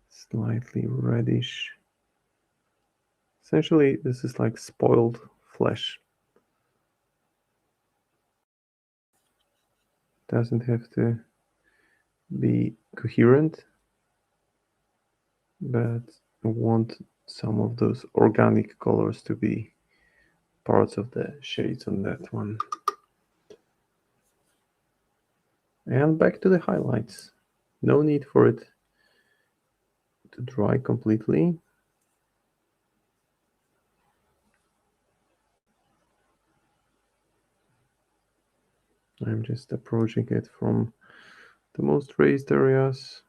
Slightly reddish. Essentially, this is like spoiled flesh. Doesn't have to be coherent, but I want some of those organic colors to be parts of the shades on that one. And back to the highlights. No need for it to dry completely. I'm just approaching it from the most raised areas.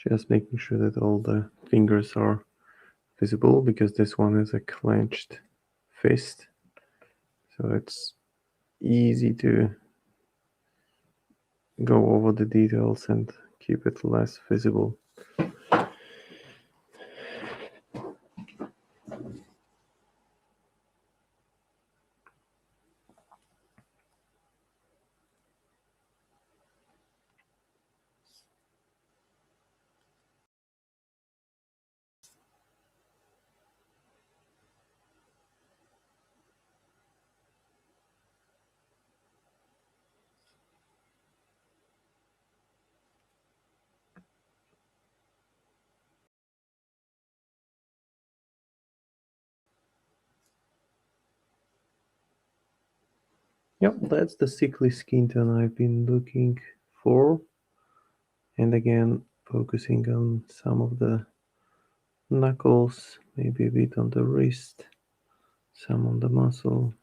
Just making sure that all the fingers are visible, because this one is a clenched fist. So it's easy to go over the details and keep it less visible. Yep, that's the sickly skin tone I've been looking for. And again, focusing on some of the knuckles, maybe a bit on the wrist, some on the muscle.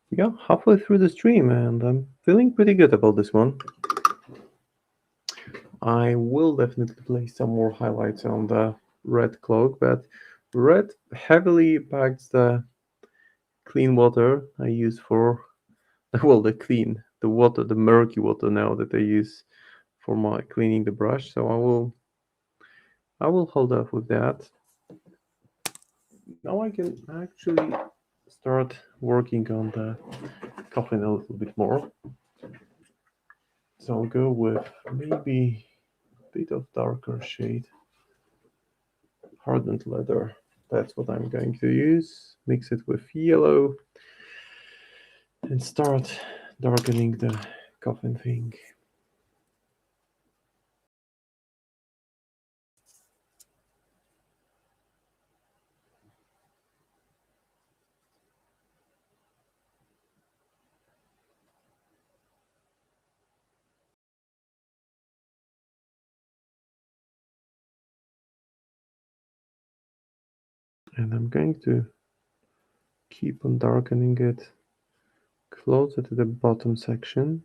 Yeah, halfway through the stream, and I'm feeling pretty good about this one. I will definitely play some more highlights on the red cloak, but red heavily impacts the clean water I use for, well, the water, the murky water now that I use for my cleaning the brush. So I will hold off with that. Now I can actually start working on the coffin a little bit more. So I'll go with maybe a bit of darker shade, hardened leather. That's what I'm going to use. Mix it with yellow and start darkening the coffin thing. And I'm going to keep on darkening it closer to the bottom section.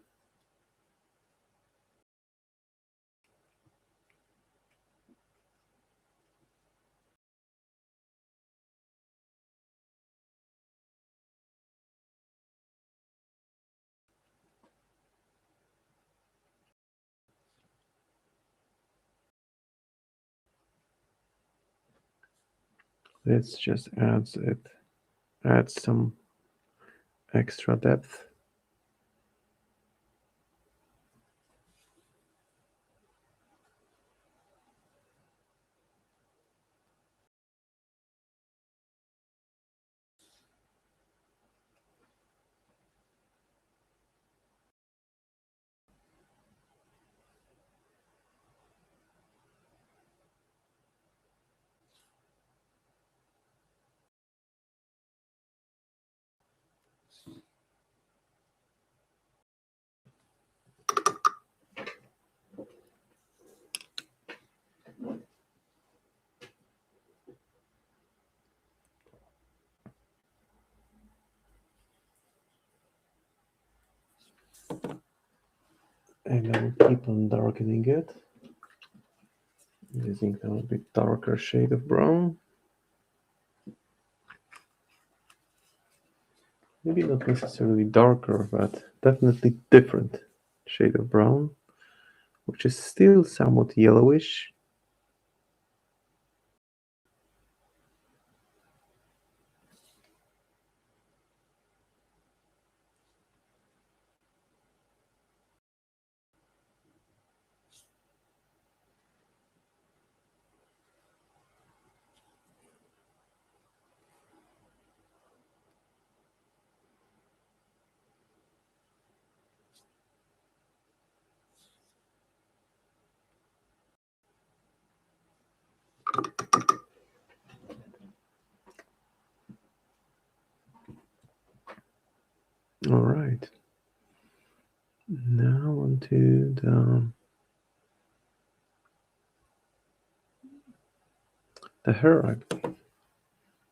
This just adds some extra depth. And I'll keep on darkening it using a little bit darker shade of brown. Maybe not necessarily darker, but definitely different shade of brown, which is still somewhat yellowish. All right. Now on to the hair, I believe.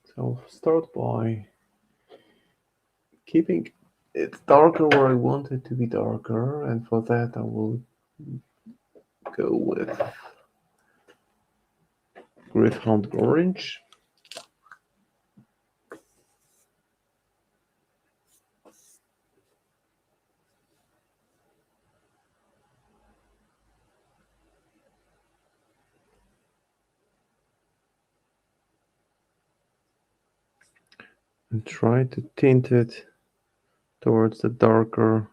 So I'll start by keeping it darker where I want it to be darker, and for that I will go with Greyhound Orange. And try to tint it towards the darker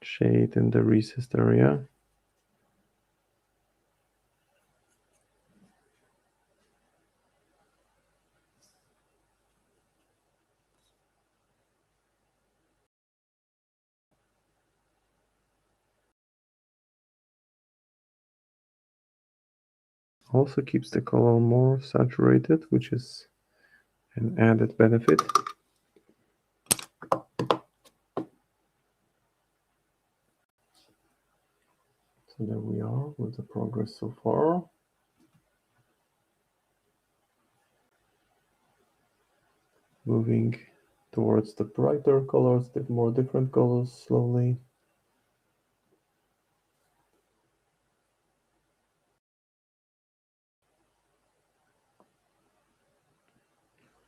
shade in the recessed area. Also keeps the color more saturated, which is an added benefit. So there we are with the progress so far. Moving towards the brighter colors, the more different colors slowly.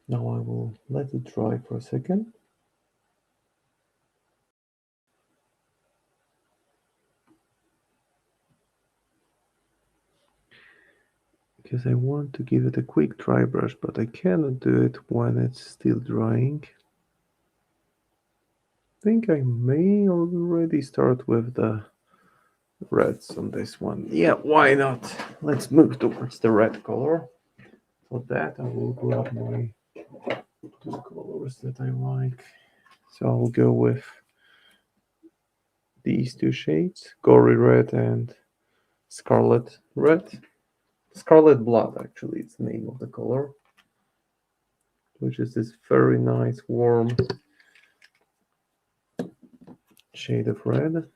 Now I will let it dry for a second. Because I want to give it a quick dry brush, but I cannot do it when it's still drying. I think I may already start with the reds on this one. Yeah, why not? Let's move towards the red color. For that, I will grab my two colors that I like. So I'll go with these two shades, Gory Red and Scarlet Red. Scarlet Blood, actually, it's the name of the color, which is this very nice, warm shade of red.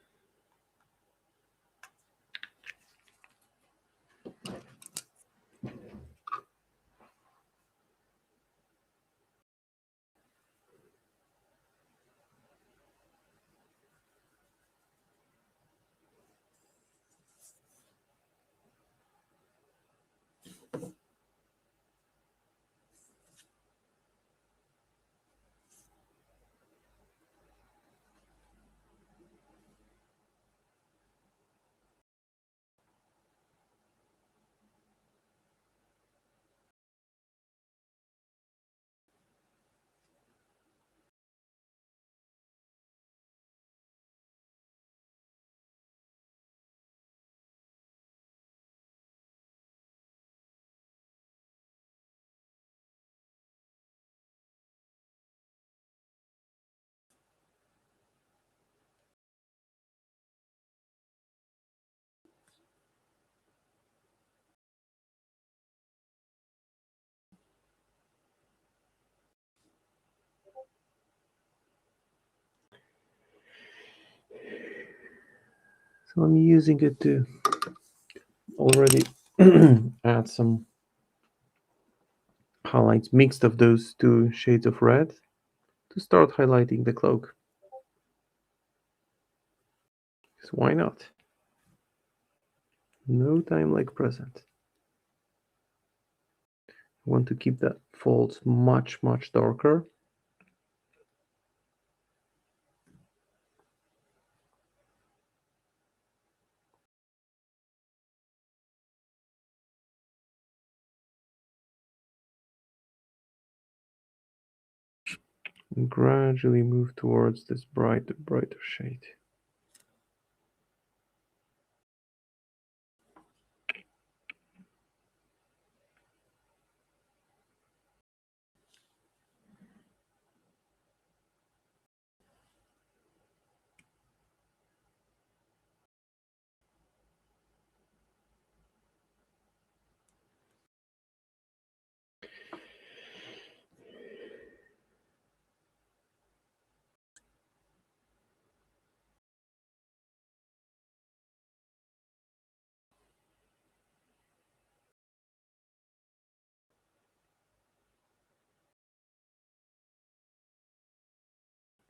So I'm using it to already add some highlights mixed of those two shades of red to start highlighting the cloak. So why not? No time like present. I want to keep that folds much, much darker. And gradually move towards this brighter shade.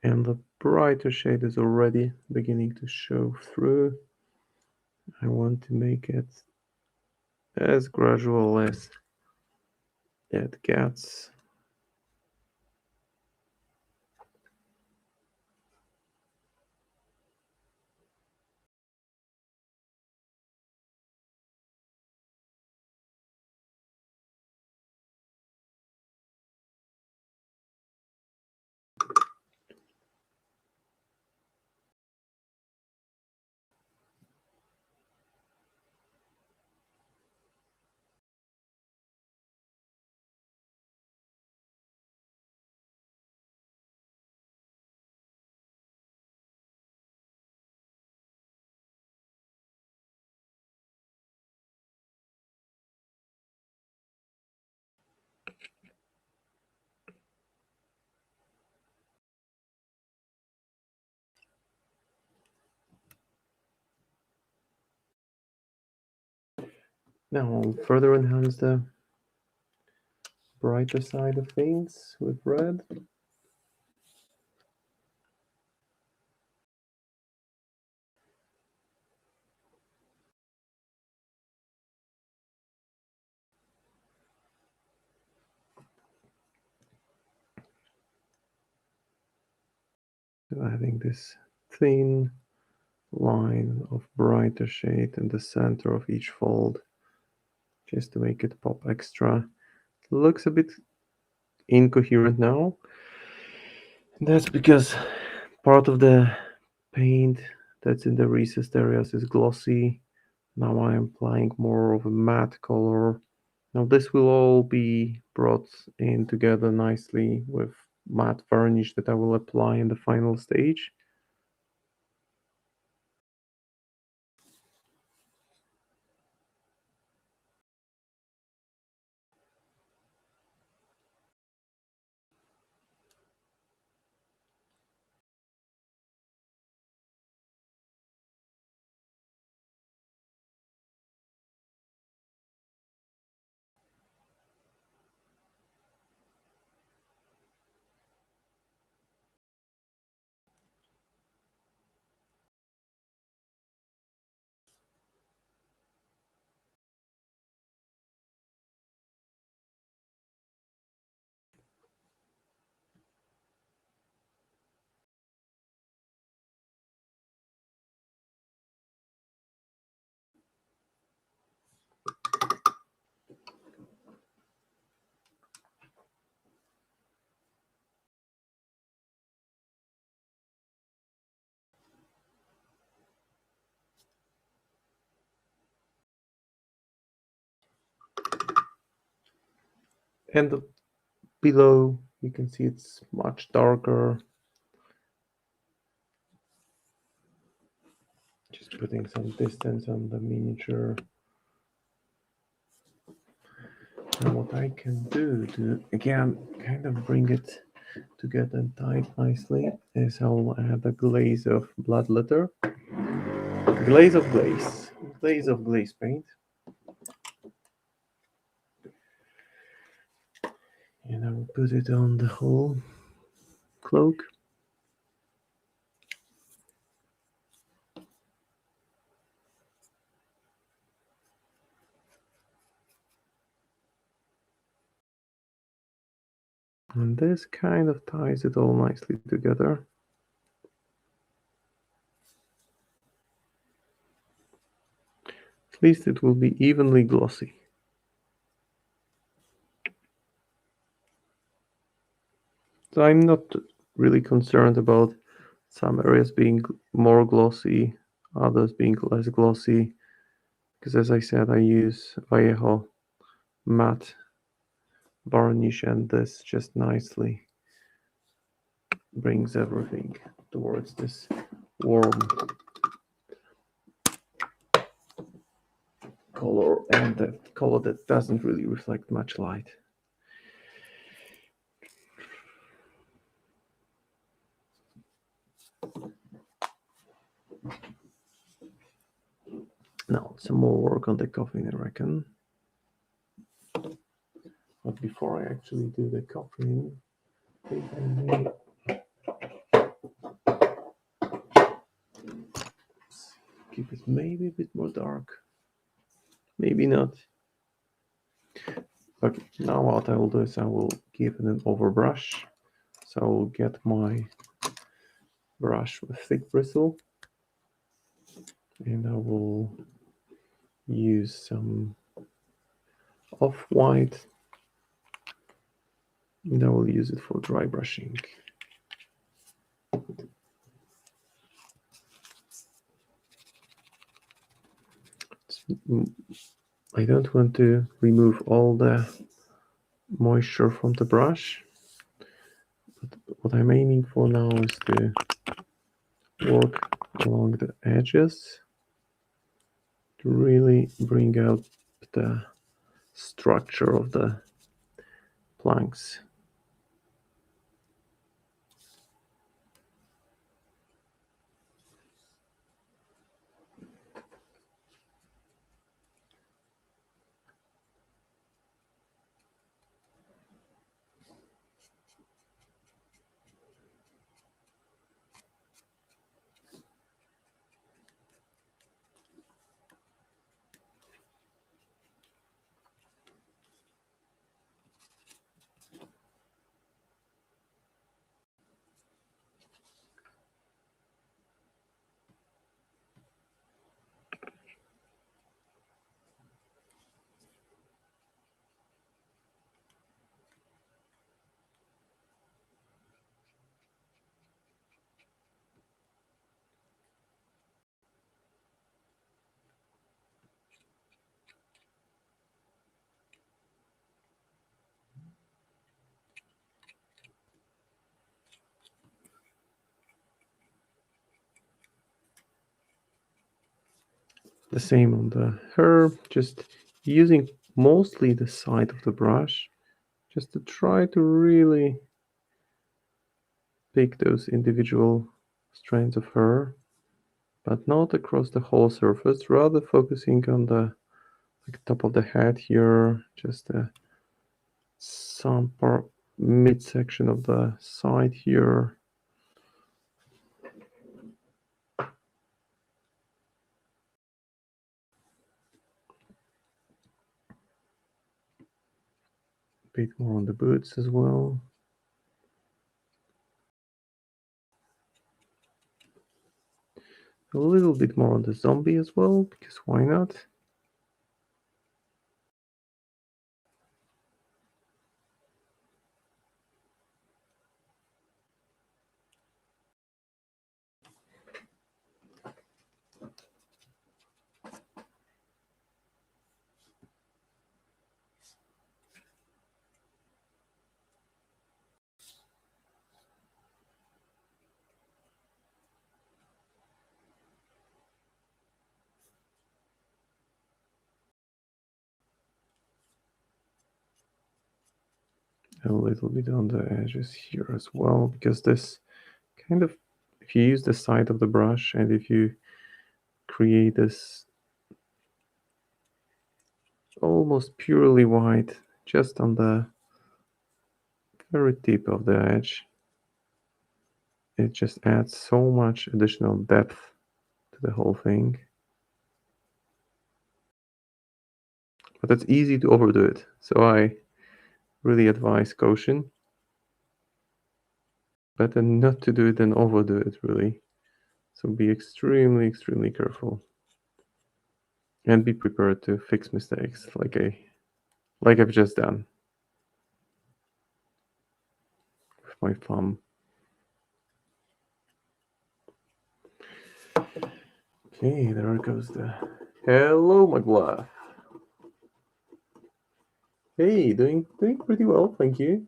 And the brighter shade is already beginning to show through. I want to make it as gradual as it gets. Now I'll further enhance the brighter side of things with red. So adding this thin line of brighter shade in the center of each fold just to make it pop extra. It looks a bit incoherent now. That's because part of the paint that's in the recessed areas is glossy. Now I am applying more of a matte color. Now this will all be brought in together nicely with matte varnish that I will apply in the final stage. And below you can see it's much darker. Just putting some distance on the miniature. And what I can do to again kind of bring it together and tie it nicely is I'll add a glaze of bloodletter. Glaze of glaze. Glaze of glaze paint. And I will put it on the whole cloak. And this kind of ties it all nicely together. At least it will be evenly glossy. So I'm not really concerned about some areas being more glossy, others being less glossy, because as I said, I use Vallejo matte varnish, and this just nicely brings everything towards this warm color, and that color that doesn't really reflect much light. Now, some more work on the coffin, I reckon. But before I actually do the coffin, I think I may keep it maybe a bit more dark. Maybe not. Okay, now what I will do is I will give it an overbrush. So I will get my brush with thick bristle, and I will use some off-white, and I will use it for dry brushing. I don't want to remove all the moisture from the brush, but what I'm aiming for now is to work along the edges to really bring out the structure of the planks. The same on the hair, just using mostly the side of the brush, just to try to really pick those individual strands of hair, but not across the whole surface, rather focusing on the top of the head here, just some part midsection of the side here. A bit more on the boots as well. A little bit more on the zombie as well, because why not? A little bit on the edges here as well, because this kind of, if you use the side of the brush and if you create this almost purely white just on the very tip of the edge, it just adds so much additional depth to the whole thing. But it's easy to overdo it, so I really advise caution. Better not to do it than overdo it, really. So be extremely, extremely careful. And be prepared to fix mistakes like I've just done with my thumb. Okay, there goes the hello, McGluff. Hey, doing pretty well, thank you.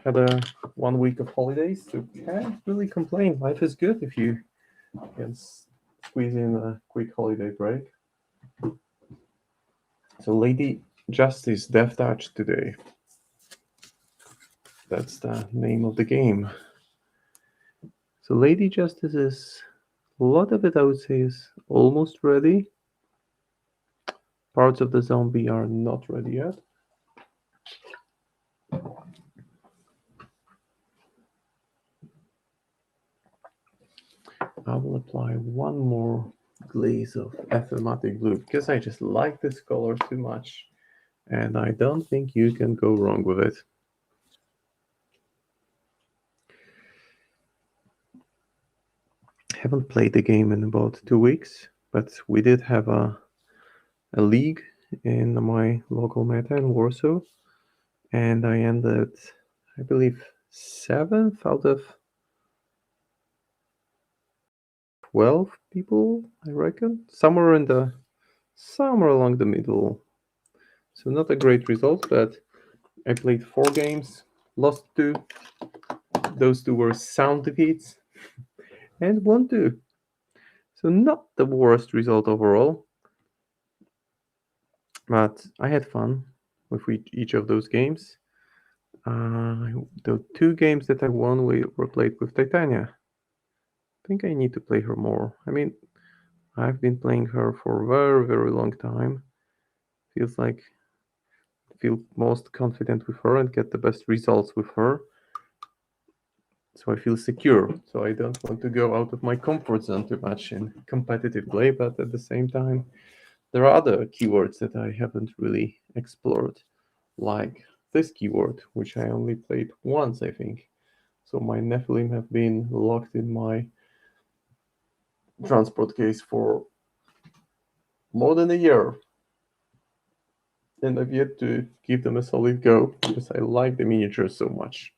Had a 1 week of holidays, so can't really complain. Life is good if you can squeeze in a quick holiday break. So, Lady Justice Death Touch today. That's the name of the game. So, Lady Justice is a lot of it, I would say, is almost ready. Parts of the zombie are not ready yet. I will apply one more glaze of Athematic Blue because I just like this color too much, and I don't think you can go wrong with it. Haven't played the game in about 2 weeks, but we did have a league in my local meta in Warsaw, and I ended, I believe, 7th out of 12 people, I reckon, somewhere along the middle. So not a great result, but I played 4 games, lost 2. Those 2 were sound defeats, and won 2. So not the worst result overall, but I had fun with each of those games. The 2 games that I won were played with Titania. I think I need to play her more. I mean, I've been playing her for a very, very long time. Feels like I feel most confident with her and get the best results with her. So I feel secure. So I don't want to go out of my comfort zone too much in competitive play, but at the same time, there are other keywords that I haven't really explored, like this keyword, which I only played once, I think. So my Nephilim have been locked in my transport case for more than a year. And I've yet to give them a solid go because I like the miniatures so much.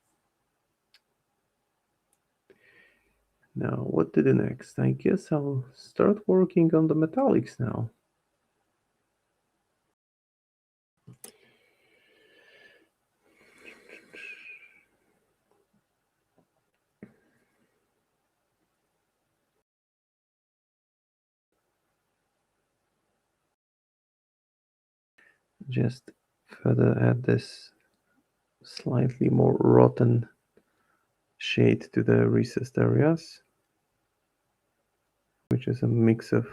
Now, what to do next? I guess I'll start working on the metallics now. Just further add this slightly more rotten shade to the recessed areas, which is a mix of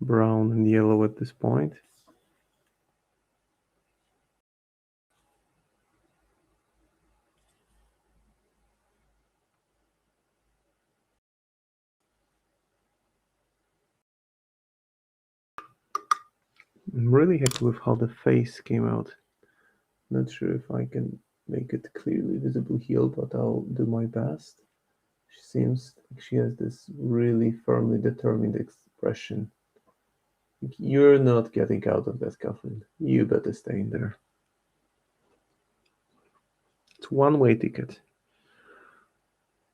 brown and yellow at this point. I'm really happy with how the face came out. Not sure if I can make it clearly visible here, but I'll do my best. She seems like she has this really firmly determined expression. You're not getting out of that coffin. You better stay in there. It's one-way ticket.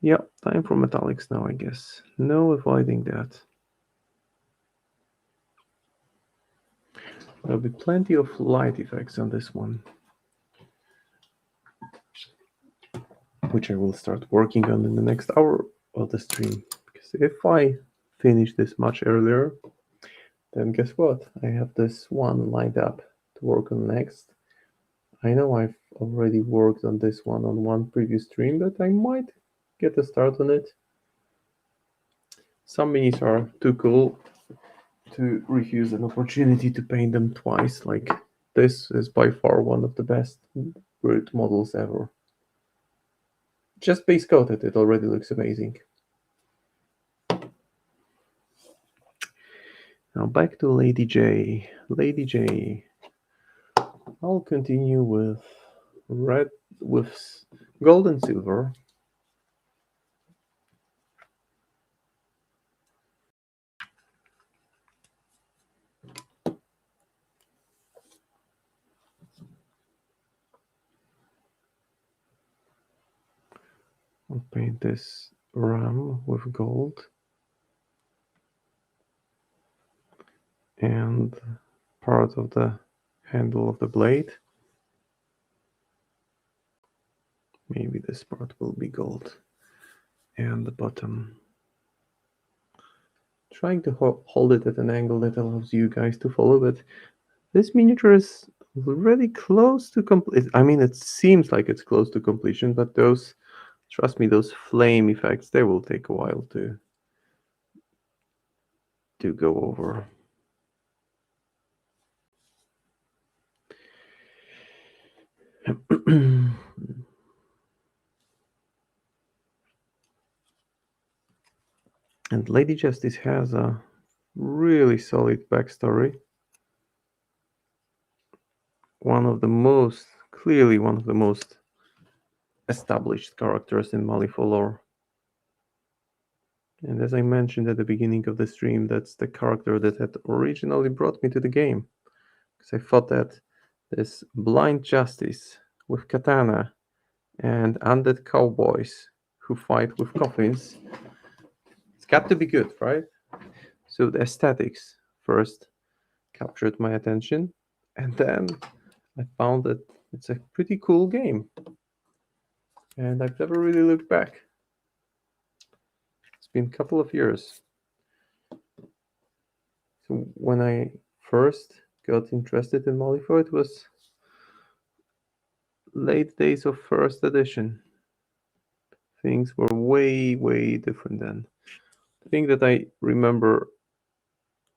Yep, time for metallics now, I guess. No avoiding that. There'll be plenty of light effects on this one, which I will start working on in the next hour of the stream. Because if I finish this much earlier, then guess what? I have this one lined up to work on next. I know I've already worked on this one on one previous stream, but I might get a start on it. Some minis are too cool to refuse an opportunity to paint them twice. Like this is by far one of the best Brute models ever. Just base coated, it already looks amazing. Now back to Lady J. Lady J. I'll continue with gold and silver. I'll paint this ram with gold and part of the handle of the blade. Maybe this part will be gold. And the bottom. Trying to hold it at an angle that allows you guys to follow, but this miniature is really close to complete. I mean, it seems like it's close to completion, but trust me, those flame effects, they will take a while to go over. And Lady Justice has a really solid backstory. Clearly one of the most established characters in Malifaux lore. And as I mentioned at the beginning of the stream, that's the character that had originally brought me to the game. Because I thought that this blind justice with katana and undead cowboys who fight with coffins, it's got to be good, right? So the aesthetics first captured my attention, and then I found that it's a pretty cool game, and I've never really looked back. It's been a couple of years. So when I first got interested in Malifaux, it was late days of first edition. Things were way, way different then. The thing that I remember,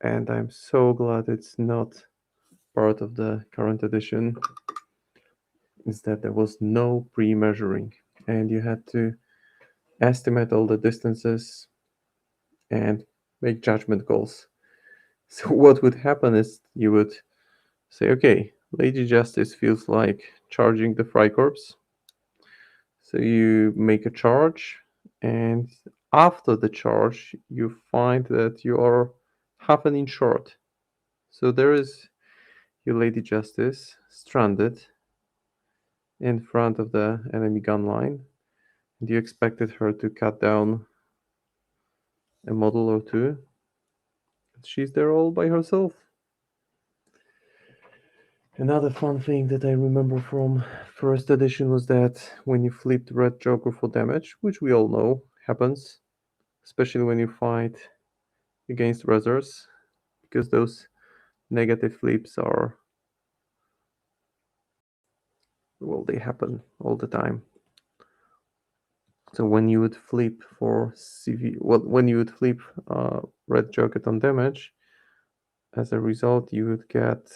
and I'm so glad it's not part of the current edition, is that there was no pre-measuring, and you had to estimate all the distances and make judgment calls. So what would happen is you would say, okay, Lady Justice feels like charging the Freikorps. So you make a charge, and after the charge, you find that you are half an inch short. So there is your Lady Justice stranded in front of the enemy gun line, and you expected her to cut down a model or two. She's there all by herself. Another fun thing that I remember from first edition was that when you flipped Red Joker for damage, which we all know happens, especially when you fight against Rezzers, because those negative flips are, well, they happen all the time. So when you would flip for CV, well, when you would flip Red Joker on damage, as a result, you would get,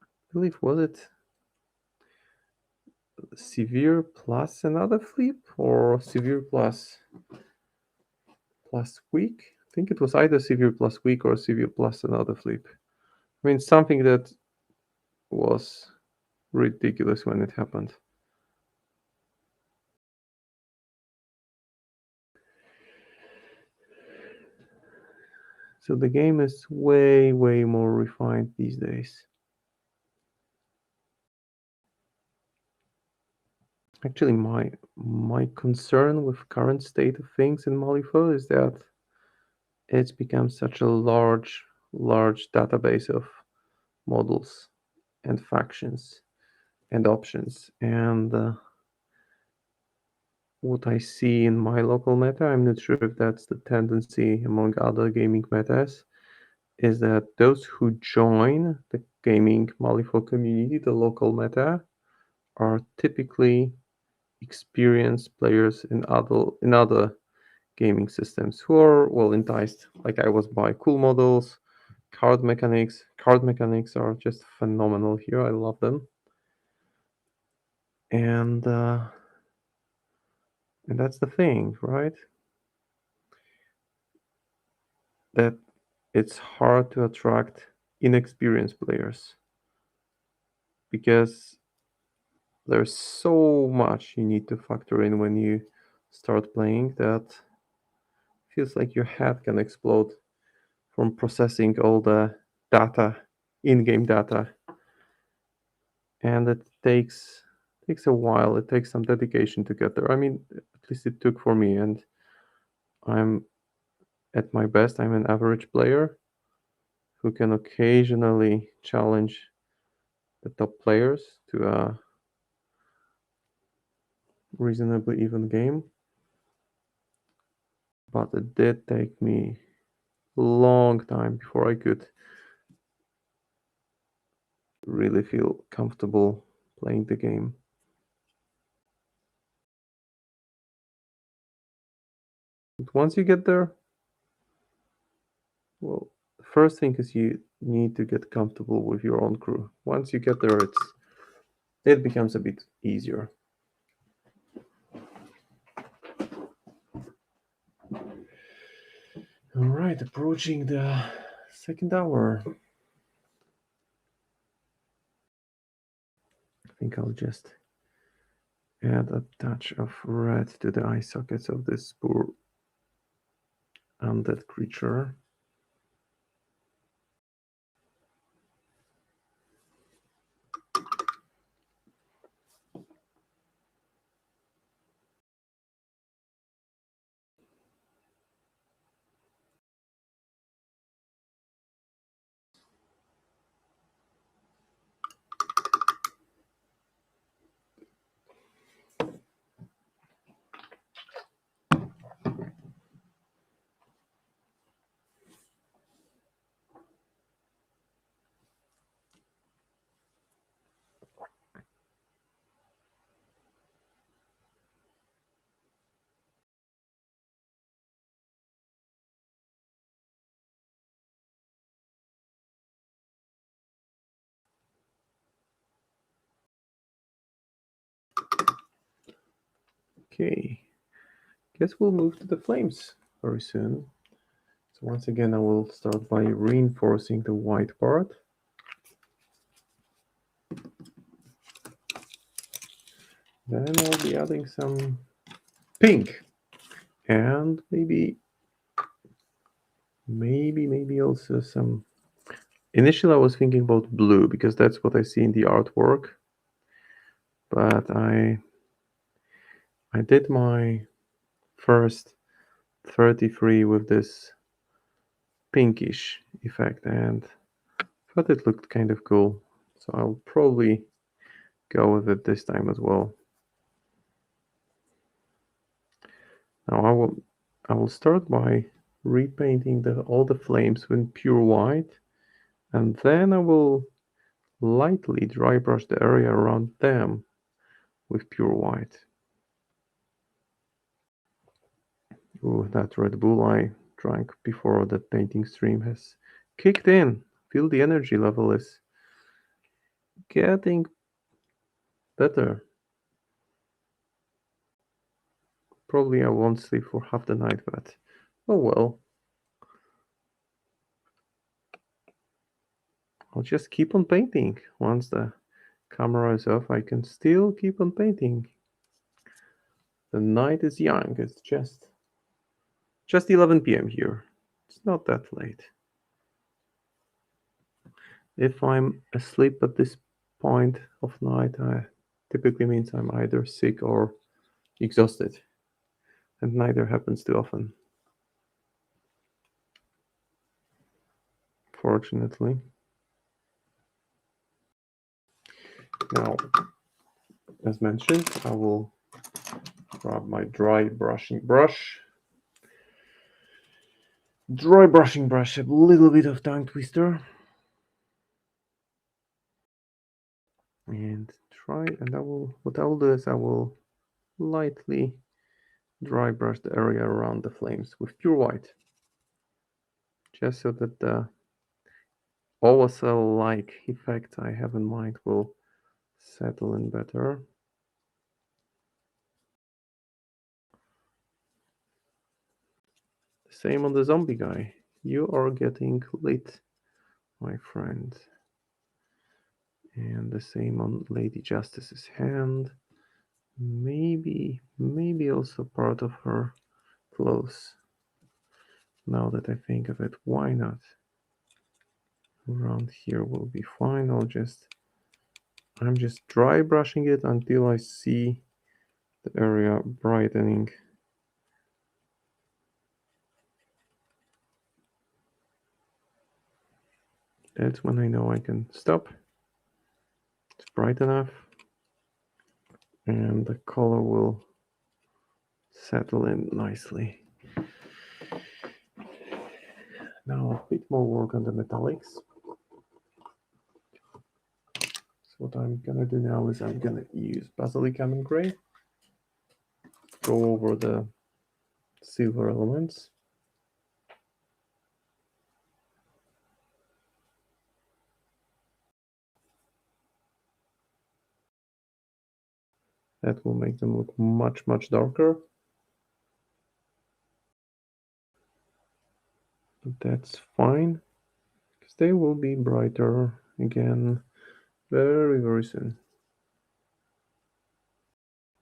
I believe, was it severe plus another flip or severe plus weak? I think it was either severe plus weak or severe plus another flip. I mean, something that was ridiculous when it happened. So the game is way, way more refined these days. Actually, my concern with current state of things in Malifaux is that it's become such a large database of models and factions and options. And what I see in my local meta, I'm not sure if that's the tendency among other gaming metas, is that those who join the gaming Malifaux community, the local meta, are typically experienced players in other gaming systems who are well enticed, like I was, by cool models, card mechanics. Card mechanics are just phenomenal here. I love them, and uh, and that's the thing, right? That it's hard to attract inexperienced players because there's so much you need to factor in when you start playing that feels like your head can explode from processing all the data, in-game data, and it takes a while. It takes some dedication to get there. I mean, at least it took for me, and I'm at my best. I'm an average player who can occasionally challenge the top players to a reasonably even game, but it did take me a long time before I could really feel comfortable playing the game. But once you get there, well, the first thing is you need to get comfortable with your own crew. Once you get there, it becomes a bit easier. All right, approaching the second hour. I think I'll just add a touch of red to the eye sockets of this poor undead creature. Okay, guess we'll move to the flames very soon. So once again, I will start by reinforcing the white part. Then I'll be adding some pink and maybe also some. Initially, I was thinking about blue because that's what I see in the artwork. But I did my first 33 with this pinkish effect and thought it looked kind of cool. So I'll probably go with it this time as well. Now I will start by repainting all the flames with pure white, and then I will lightly dry brush the area around them with pure white. Ooh, that Red Bull I drank before the painting stream has kicked in. Feel the energy level is getting better. Probably I won't sleep for half the night, but oh well. I'll just keep on painting. Once the camera is off, I can still keep on painting. The night is young. It's just 11 p.m. here. It's not that late. If I'm asleep at this point of night, typically means I'm either sick or exhausted, and neither happens too often, fortunately. Now, as mentioned, I will grab my dry brushing brush, a little bit of tongue twister, and what I will do is I will lightly dry brush the area around the flames with pure white, just so that the OSL-like effect I have in mind will settle in better. Same on the zombie guy. You are getting lit, my friend. And the same on Lady Justice's hand. Maybe also part of her clothes. Now that I think of it, why not? Around here will be fine. I'm just dry brushing it until I see the area brightening. That's when I know I can stop. It's bright enough, and the color will settle in nicely. Now a bit more work on the metallics. So what I'm gonna do now is I'm gonna use Basilic and Gray, go over the silver elements. That will make them look much darker. But that's fine, because they will be brighter again very, very soon.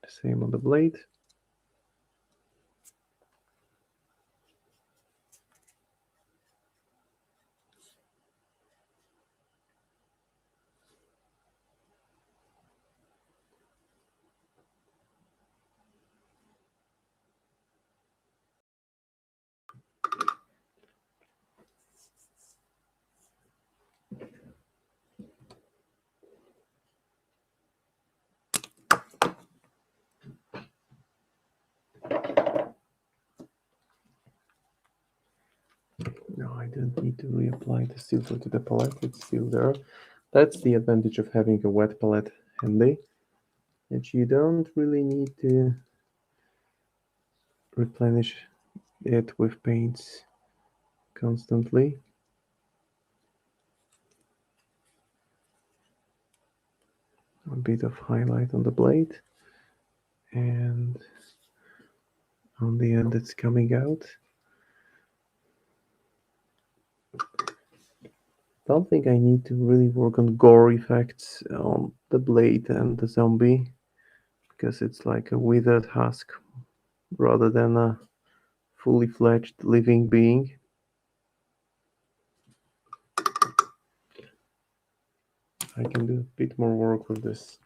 Same on the blade. No, I don't need to reapply the silver to the palette, it's still there. That's the advantage of having a wet palette handy, that you don't really need to replenish it with paints constantly. A bit of highlight on the blade, and on the end it's coming out. Don't think I need to really work on gore effects on the blade and the zombie, because it's like a withered husk rather than a fully fledged living being. I can do a bit more work with this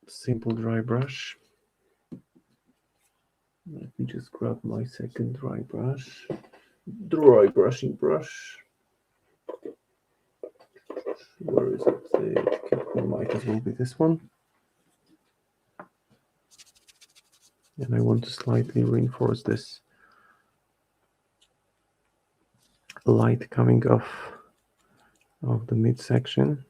simple dry brush. Let me just grab my second dry brushing brush. Where is it? It might as well be this one. And I want to slightly reinforce this light coming off of the midsection.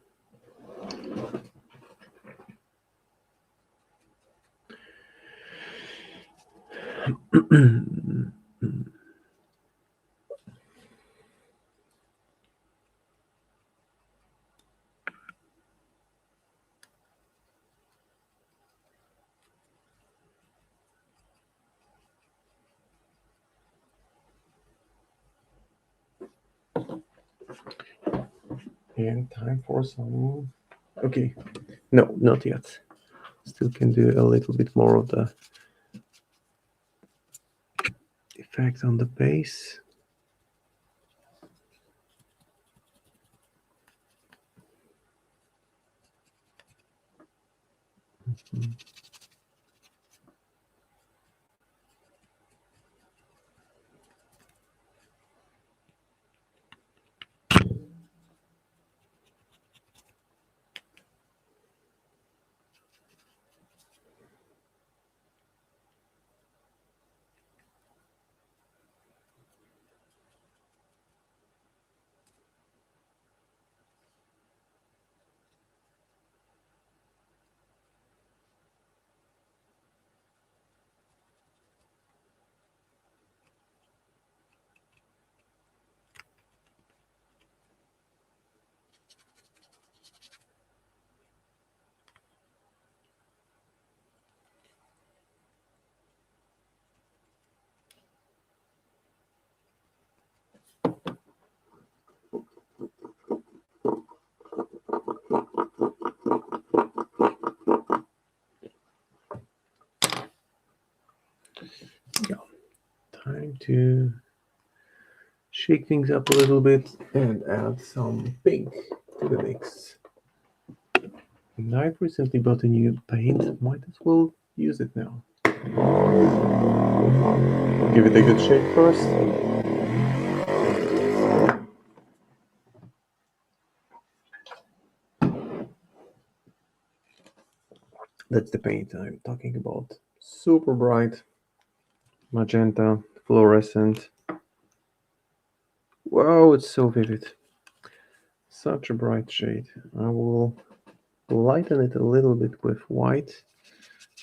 And time for some... Okay, no, not yet. Still can do a little bit more of the effect on the base. Yeah, time to shake things up a little bit and add some pink to the mix. And I've recently bought a new paint, might as well use it now. Give it a good shake first. That's the paint I'm talking about. Super bright, magenta, fluorescent. Wow, it's so vivid. Such a bright shade. I will lighten it a little bit with white.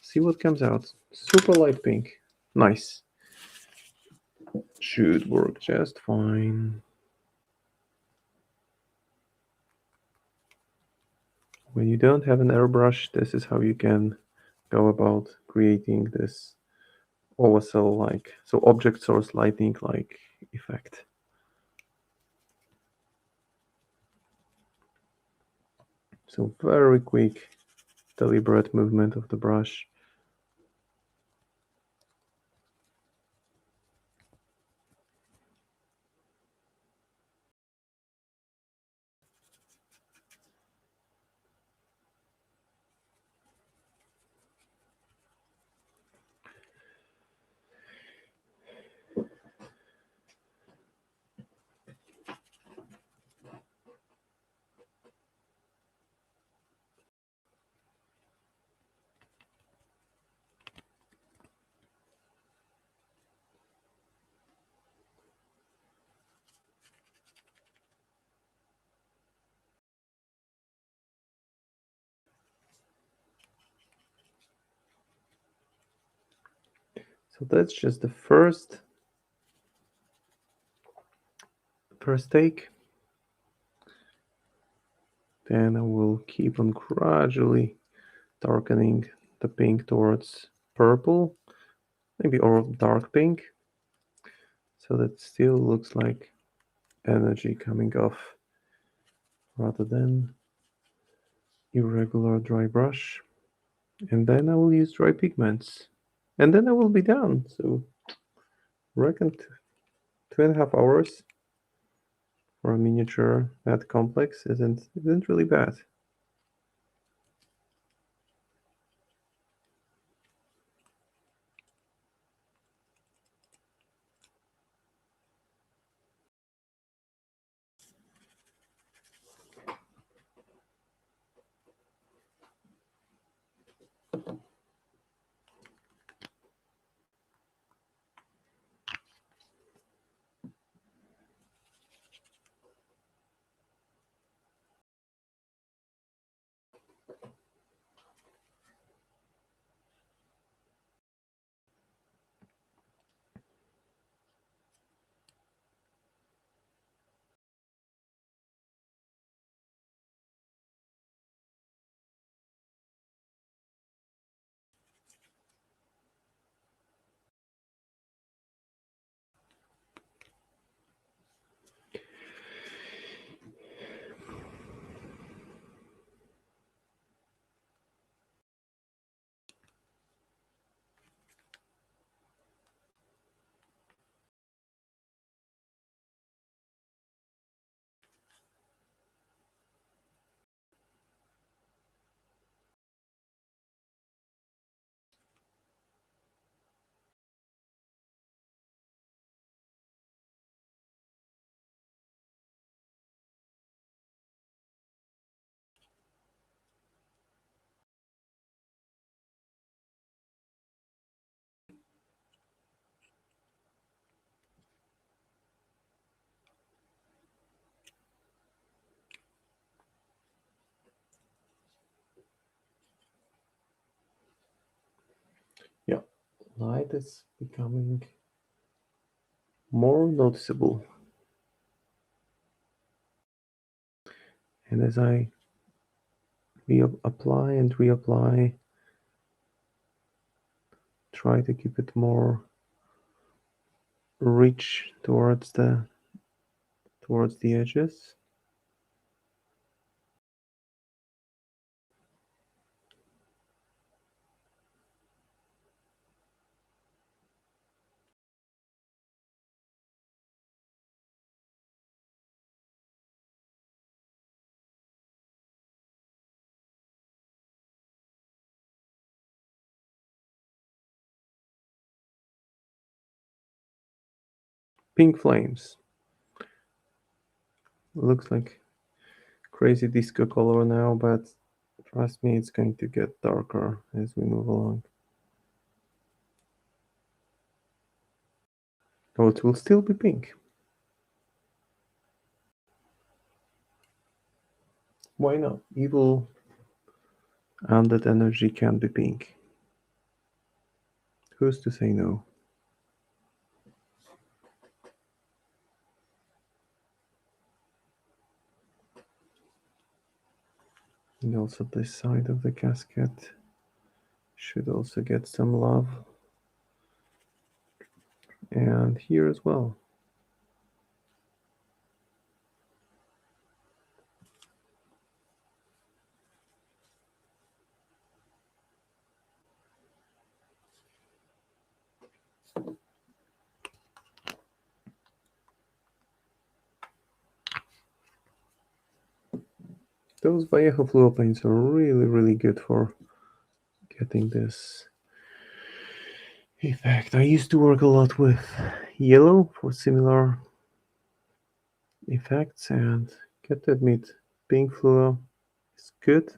See what comes out. Super light pink. Nice. Should work just fine. When you don't have an airbrush, this is how you can go about creating this OSL like, so object source lighting like effect. So very quick, deliberate movement of the brush. So that's just the first take. Then I will keep on gradually darkening the pink towards purple, maybe or dark pink, so that still looks like energy coming off rather than irregular dry brush. And then I will use dry pigments, and then I will be done. So reckon 2.5 hours for a miniature that complex isn't really bad. Yeah, light is becoming more noticeable. And as I apply and reapply, try to keep it more rich towards the edges. Pink flames. Looks like crazy disco color now, but trust me, it's going to get darker as we move along. Oh, it will still be pink. Why not? Evil and that energy can be pink. Who's to say no? And also this side of the casket should also get some love. And here as well. Those Vallejo fluo paints are really, really good for getting this effect. I used to work a lot with yellow for similar effects, and get to admit, pink fluo is good,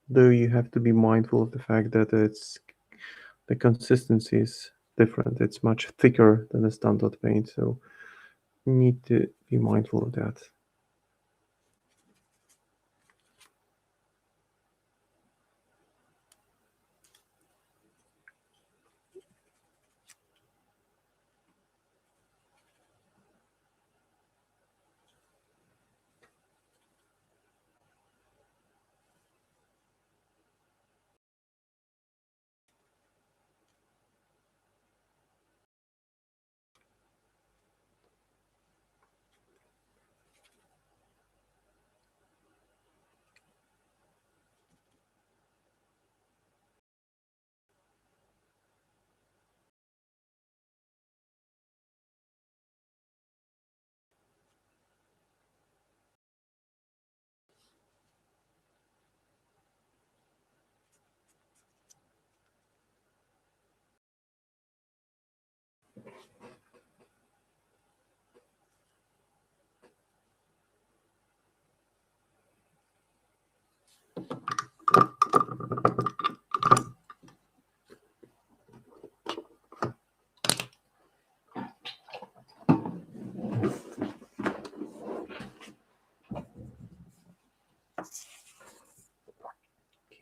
though you have to be mindful of the fact that the consistency is different. It's much thicker than a standard paint, so you need to be mindful of that.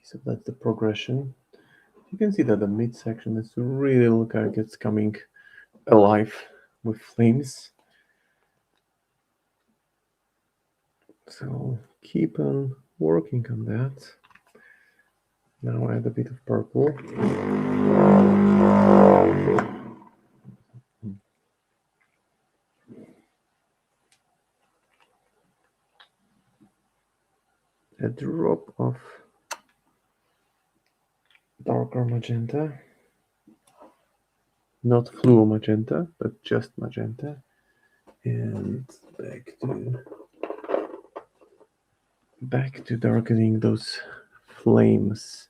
So that's the progression. You can see that the midsection is really look like it's coming alive with flames. So keep on working on that. Now add a bit of purple. A drop of darker magenta. Not fluo magenta, but just magenta. And back to darkening those flames.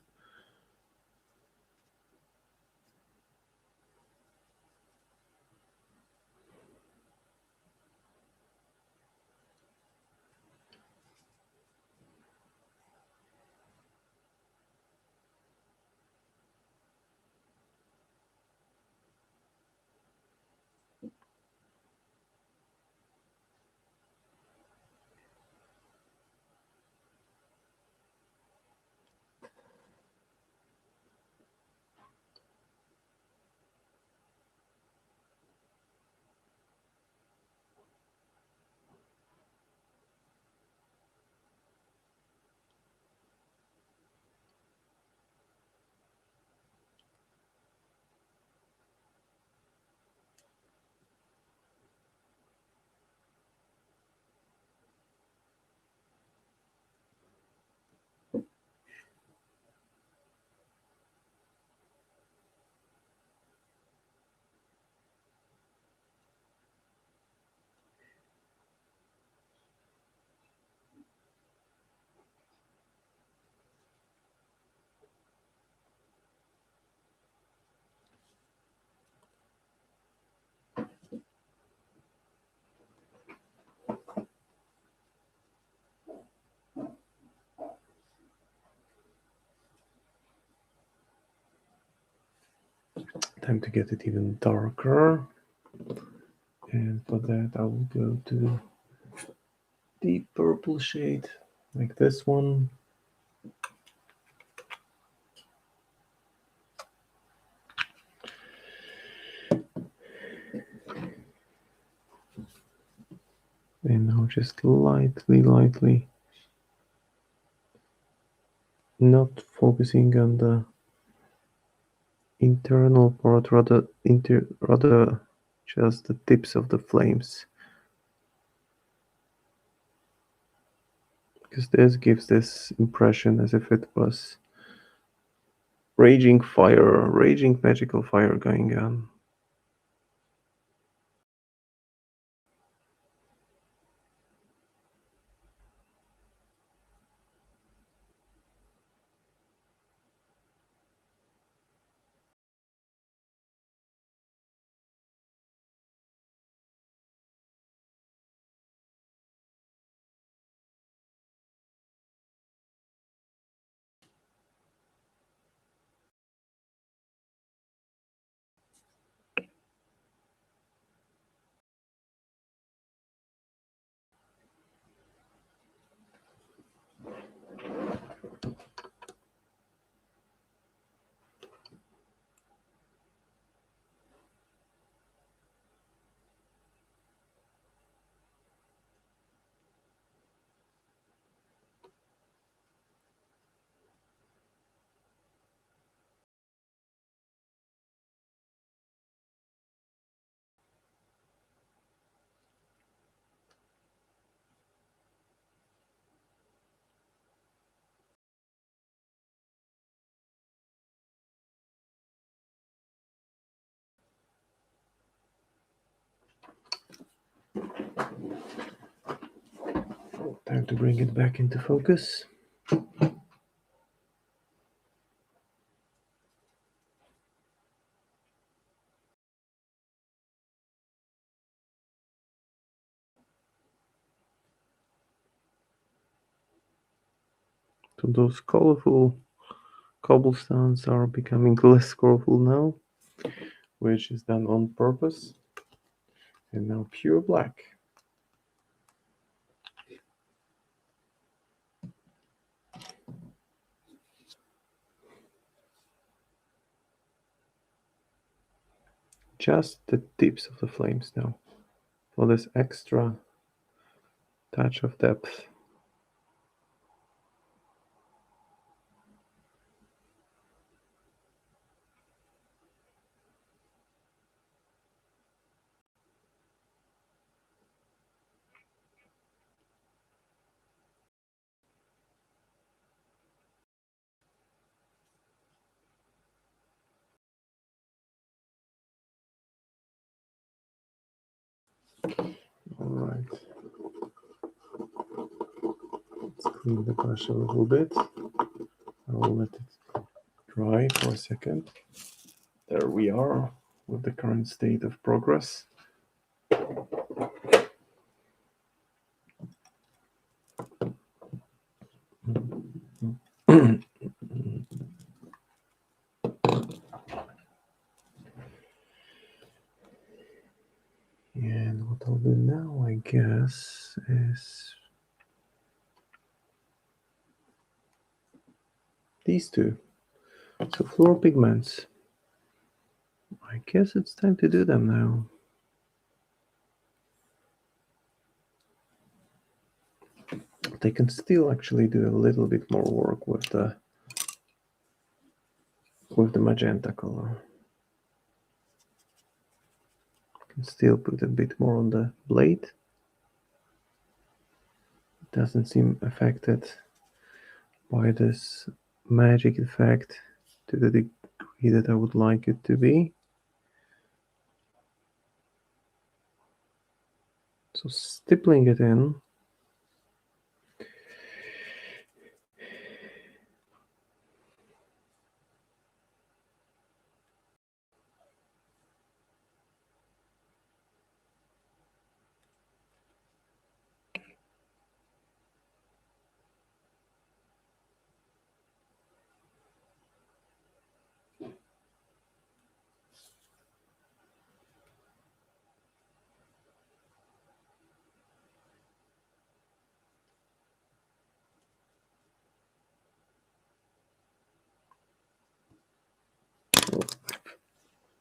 Time to get it even darker. And for that, I will go to deep purple shade like this one. And now just lightly, not focusing on the internal part, rather just the tips of the flames. Because this gives this impression as if it was raging magical fire going on. Time to bring it back into focus. So those colorful cobblestones are becoming less colorful now, which is done on purpose. And now pure black. Just the tips of the flames now for this extra touch of depth. All right. Let's clean the brush a little bit. I'll let it dry for a second. There we are with the current state of progress. And what I'll do now, I guess, is these two. So fluoropigments. I guess it's time to do them now. They can still actually do a little bit more work with the magenta color. Can still put a bit more on the blade. It doesn't seem affected by this magic effect to the degree that I would like it to be. So stippling it in.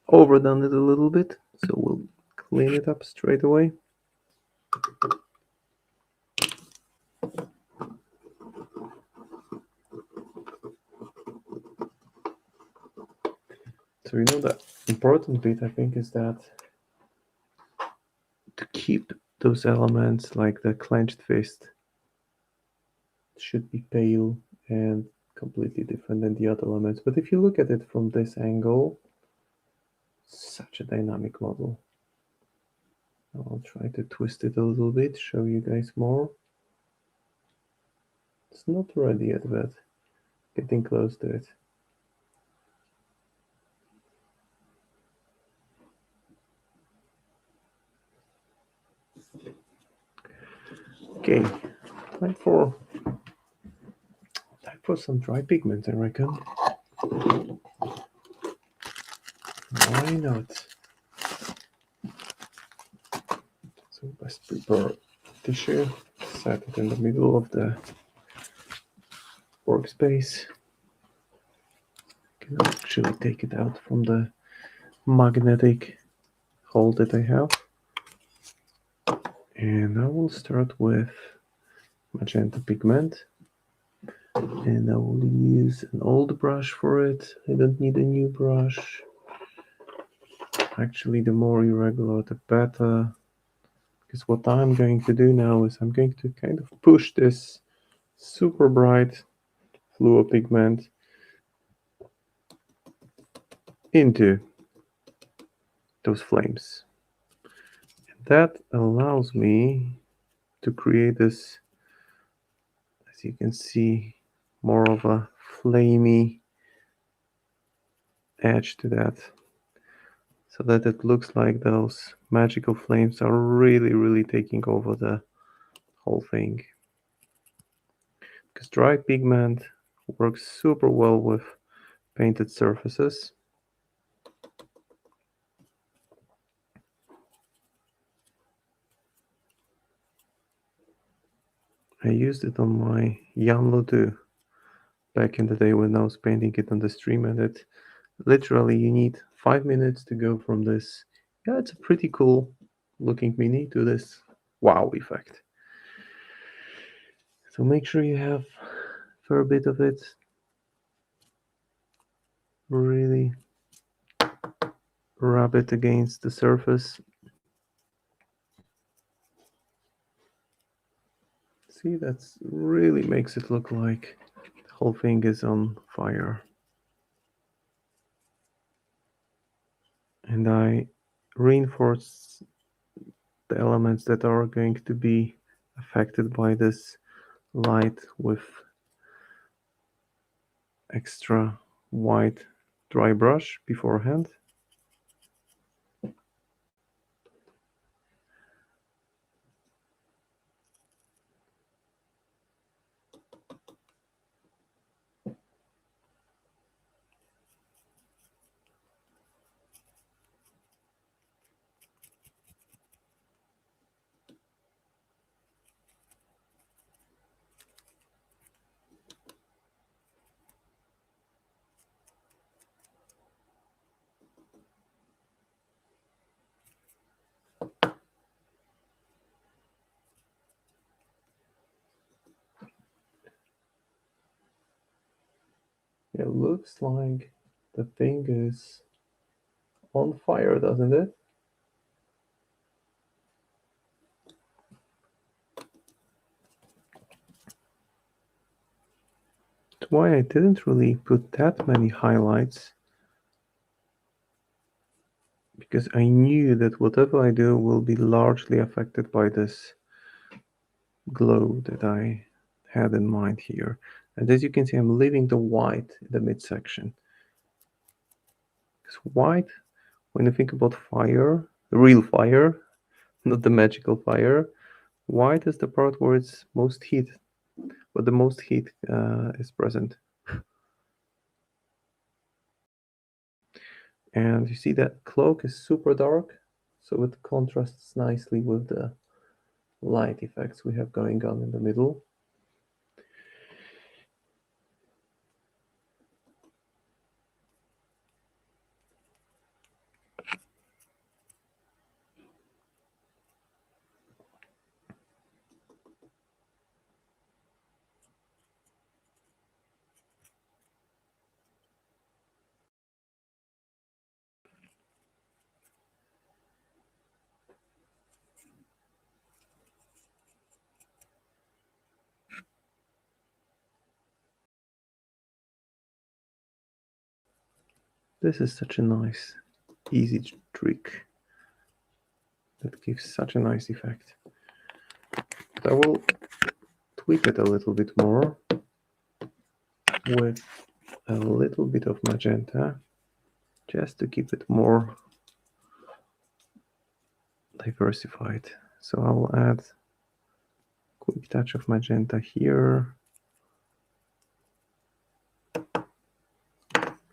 Overdone it a little bit, so we'll clean it up straight away. So the important bit, I think, is that to keep those elements like the clenched fist should be pale and completely different than the other elements. But if you look at it from this angle, such a dynamic model. I'll try to twist it a little bit, show you guys more. It's not ready yet, but getting close to it. Okay, time for some dry pigment, I reckon. Why not? So best prepare tissue, set it in the middle of the workspace. Can actually take it out from the magnetic hole that I have. And I will start with magenta pigment. And I will use an old brush for it. I don't need a new brush. Actually, the more irregular, the better. Because what I'm going to do now is I'm going to kind of push this super bright fluo pigment into those flames. And that allows me to create this So you can see more of a flamey edge to that, so that it looks like those magical flames are really taking over the whole thing. Because dry pigment works super well with painted surfaces. I used it on my Yanlo too, back in the day when I was painting it on the stream, and it literally, you need 5 minutes to go from this, yeah, it's a pretty cool looking mini, to this wow effect. So make sure you have a fair bit of it. Really rub it against the surface. See, that's really makes it look like the whole thing is on fire. And I reinforce the elements that are going to be affected by this light with extra white dry brush beforehand. It looks like the thing is on fire, doesn't it? That's why I didn't really put that many highlights, because I knew that whatever I do will be largely affected by this glow that I had in mind here. And as you can see, I'm leaving the white in the midsection. Because white, when you think about fire, real fire, not the magical fire, white is the part where it's most heat, where the most heat is present. And you see that cloak is super dark, so it contrasts nicely with the light effects we have going on in the middle. This is such a nice, easy trick that gives such a nice effect. But I will tweak it a little bit more with a little bit of magenta, just to keep it more diversified. So I will add a quick touch of magenta here.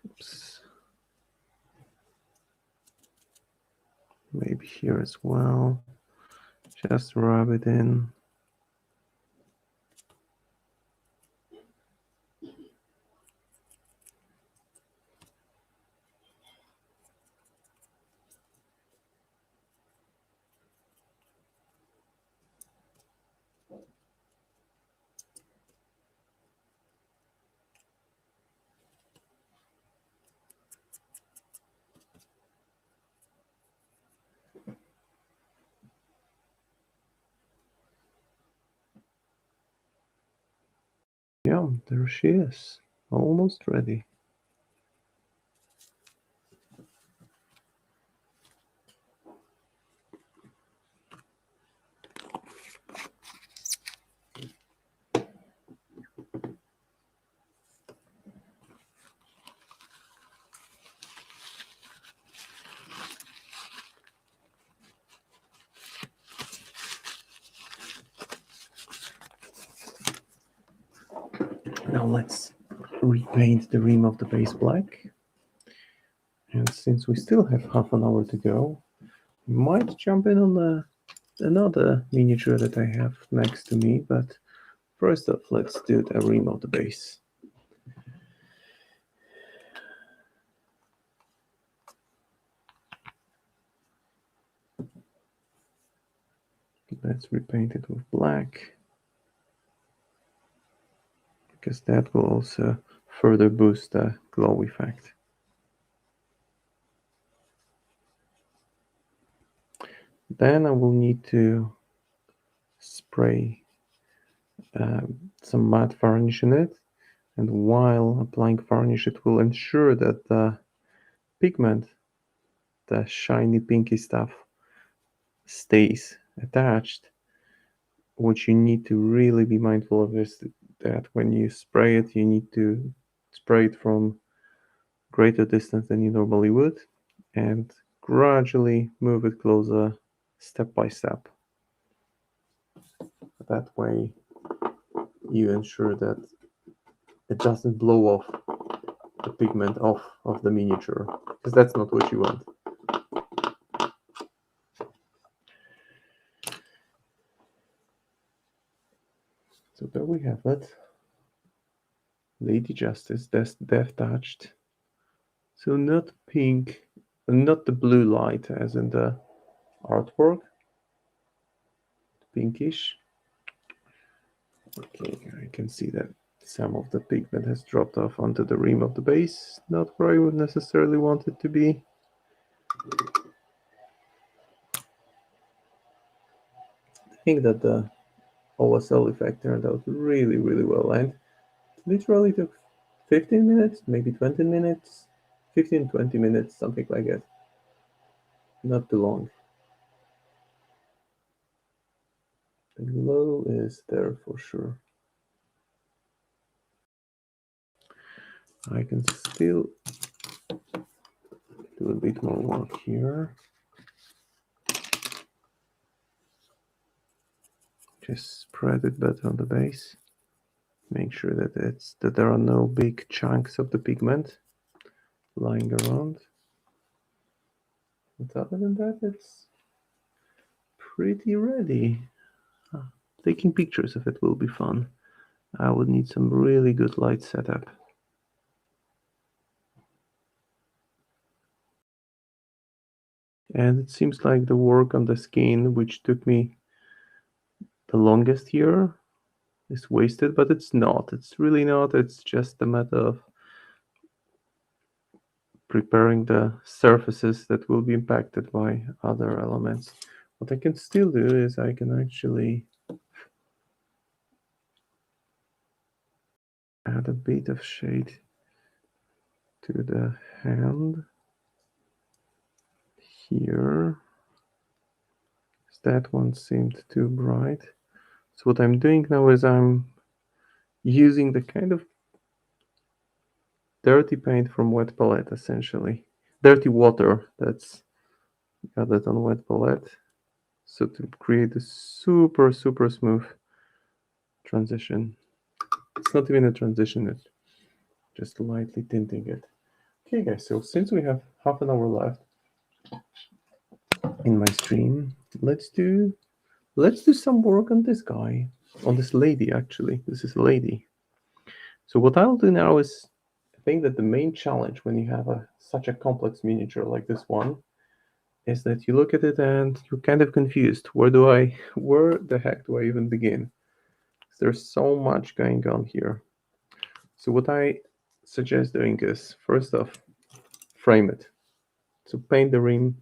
Oops. Maybe here as well. Just rub it in. Yeah, there she is. Almost ready. Now let's repaint the rim of the base black. And since we still have half an hour to go, we might jump in on another miniature that I have next to me, but first off, let's do the rim of the base. Let's repaint it with black, because that will also further boost the glow effect. Then I will need to spray some matte varnish in it, and while applying varnish, it will ensure that the pigment, the shiny pinky stuff, stays attached. What you need to really be mindful of is that when you spray it, you need to spray it from greater distance than you normally would, and gradually move it closer step by step. That way you ensure that it doesn't blow off the pigment off of the miniature, because that's not what you want. So there we have it. Lady Justice, death touched. So not pink, not the blue light as in the artwork, pinkish. Okay, I can see that some of the pigment has dropped off onto the rim of the base, not where I would necessarily want it to be. I think that the OSL effect turned out really, really well, and literally took 15 minutes, maybe 20 minutes, 15, 20 minutes, something like that. Not too long. The glow is there for sure. I can still do a bit more work here. Just spread it better on the base. Make sure that there are no big chunks of the pigment lying around. But other than that, it's pretty ready. Taking pictures of it will be fun. I would need some really good light setup. And it seems like the work on the skin, which took me the longest here, is wasted, but it's not. It's really not. It's just a matter of preparing the surfaces that will be impacted by other elements. What I can still do is I can actually add a bit of shade to the hand here. That one seemed too bright. So what I'm doing now is I'm using the kind of dirty paint from wet palette, essentially. Dirty water that's gathered on wet palette. So to create a super, super smooth transition. It's not even a transition, it's just lightly tinting it. Okay guys, so since we have half an hour left in my stream, let's do some work on this guy. On this lady, actually. This is a lady. So what I'll do now is, I think that the main challenge when you have such a complex miniature like this one is that you look at it and you're kind of confused. Where the heck do I even begin? There's so much going on here. So what I suggest doing is, first off, frame it. So paint the rim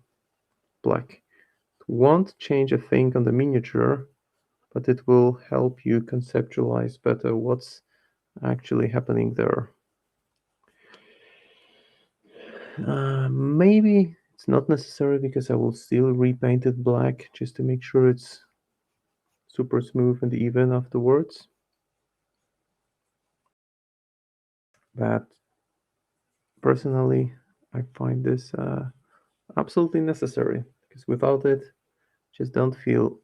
black. It won't change a thing on the miniature, but it will help you conceptualize better what's actually happening there. Maybe it's not necessary because I will still repaint it black just to make sure it's super smooth and even afterwards. But personally, I find this absolutely necessary because without it, just don't feel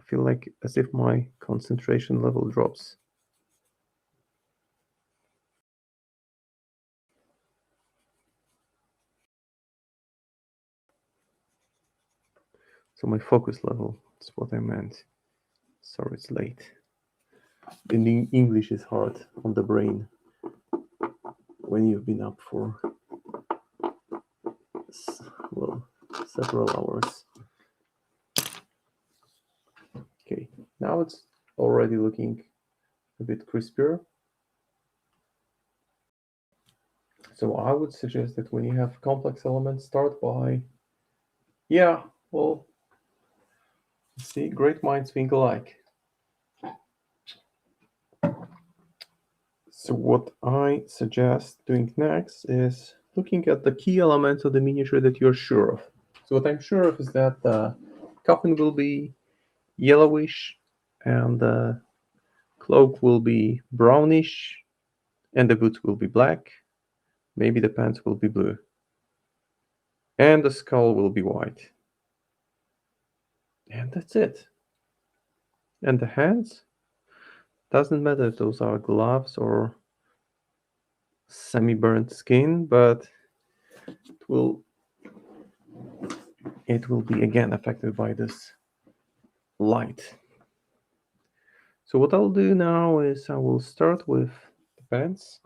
I feel like as if my concentration level drops. So my focus level is what I meant. Sorry, it's late. The English is hard on the brain when you've been up for, well, several hours. Okay, now it's already looking a bit crispier. So I would suggest that when you have complex elements, start by, yeah, well, see, great minds think alike. So what I suggest doing next is looking at the key elements of the miniature that you're sure of. So what I'm sure of is that the coffin will be yellowish and the cloak will be brownish and the boots will be black. Maybe the pants will be blue. And the skull will be white. And that's it. And the hands? Doesn't matter if those are gloves or semi-burnt skin, but it will be again affected by this light. So what I'll do now is I will start with the pants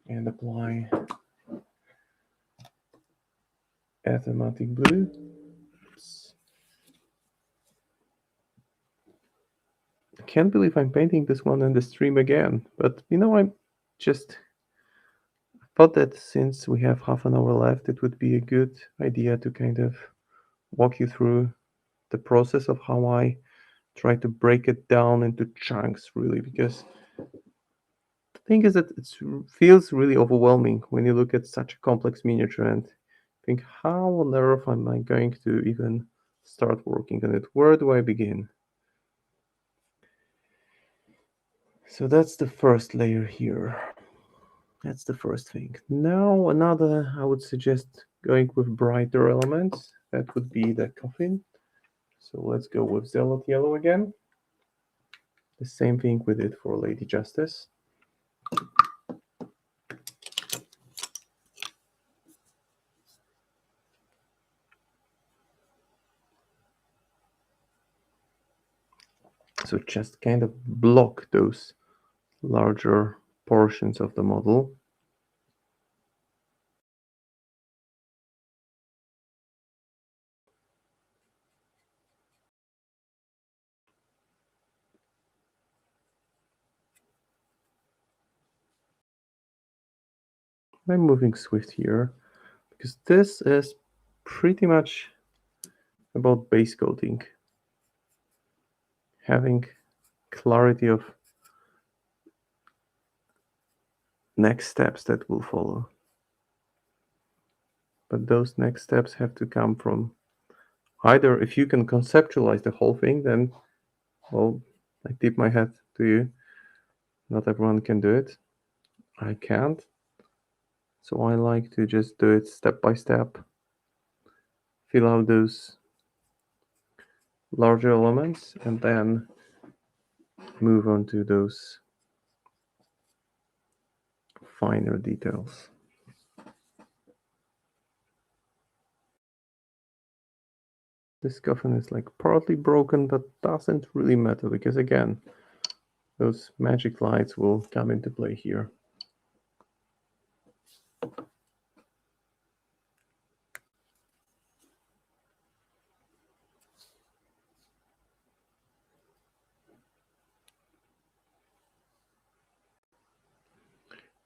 and apply automatic blue. Oops. I can't believe I'm painting this one in the stream again, but I just thought that since we have half an hour left, it would be a good idea to kind of walk you through the process of how I try to break it down into chunks, really, because the thing is that it feels really overwhelming when you look at such a complex miniature and think, how on earth am I going to even start working on it? Where do I begin? So that's the first layer here. That's the first thing. Now another, I would suggest going with brighter elements. That would be the coffin. So let's go with Zealot Yellow again. The same thing we did for Lady Justice. So just kind of block those larger portions of the model. I'm moving swift here because this is pretty much about base coating. Having clarity of next steps that will follow. But those next steps have to come from either, if you can conceptualize the whole thing, then, well, I tip my hat to you. Not everyone can do it. I can't. So I like to just do it step by step. Fill out those larger elements and then move on to those finer details. This coffin is like partly broken, but doesn't really matter because again, those magic lights will come into play here.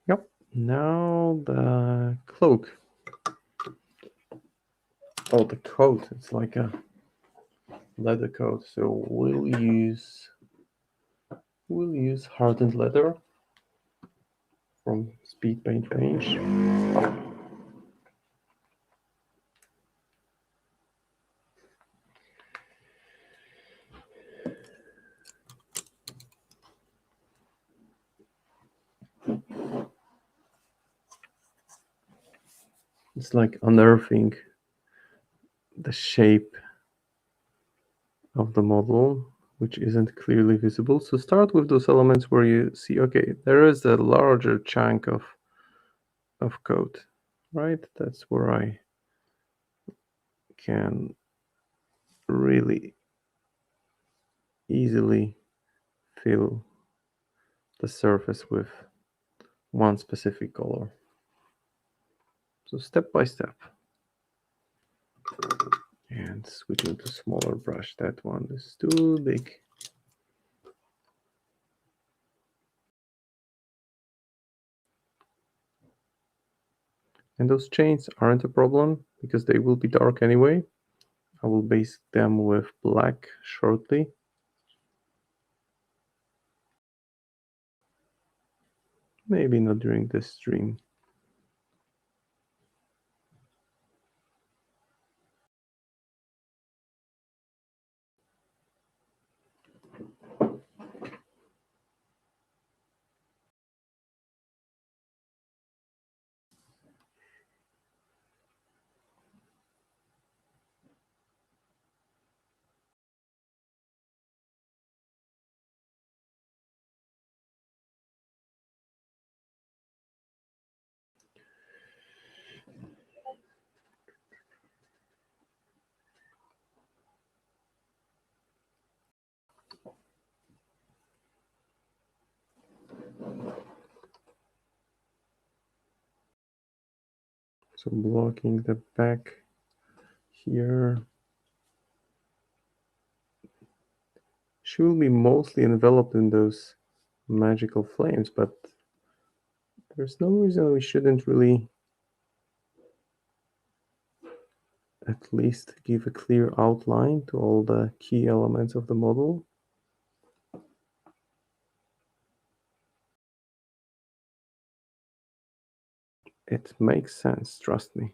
Yep. Now the cloak. Oh, the coat. It's like a leather coat. So we'll use hardened leather from Speed Paint range. It's like unearthing the shape of the model, which isn't clearly visible. So start with those elements where you see, okay, there is a larger chunk of coat, right? That's where I can really easily fill the surface with one specific color. So step by step. And switching to smaller brush. That one is too big. And those chains aren't a problem because they will be dark anyway. I will base them with black shortly. Maybe not during this stream. So blocking the back here. She will be mostly enveloped in those magical flames, but there's no reason we shouldn't really at least give a clear outline to all the key elements of the model. It makes sense, trust me.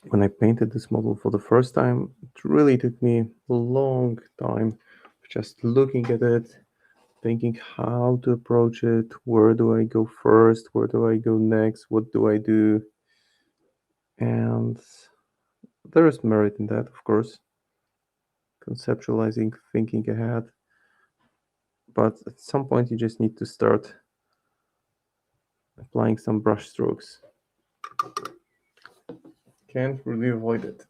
When I painted this model for the first time, it really took me a long time just looking at it, thinking how to approach it, where do I go first, where do I go next, what do I do? And there is merit in that, of course, conceptualizing, thinking ahead. But at some point, you just need to start applying some brush strokes. Can't really avoid it.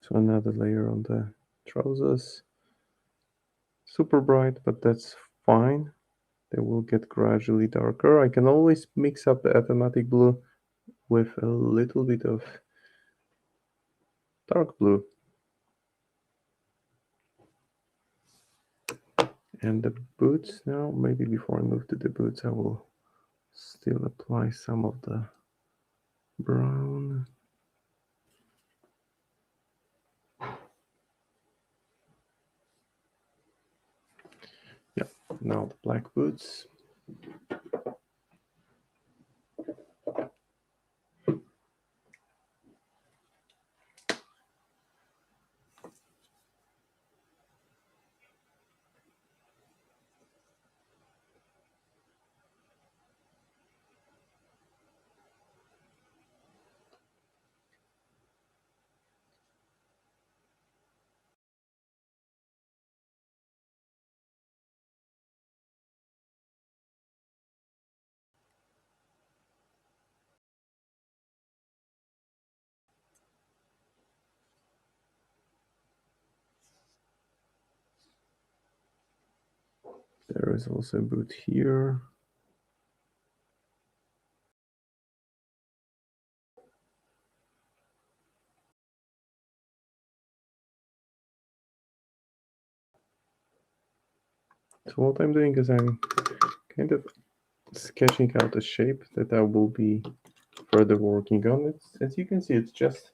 So another layer on the trousers. Super bright, but that's fine. They will get gradually darker. I can always mix up the aromatic blue with a little bit of dark blue. And the boots now, maybe before I move to the boots, I will still apply some of the brown. Yeah, now the black boots. There is also a boot here. So what I'm doing is I'm kind of sketching out a shape that I will be further working on. As you can see, it just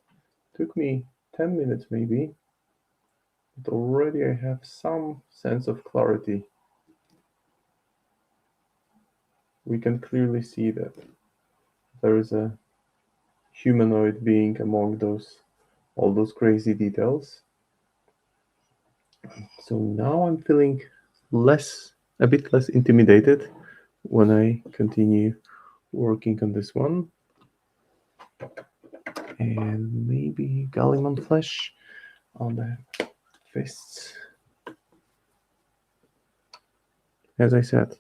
took me 10 minutes maybe But already I have some sense of clarity. We can clearly see that there is a humanoid being among all those crazy details. So now I'm feeling a bit less intimidated when I continue working on this one. And maybe Gallimon flesh on the fists. As I said,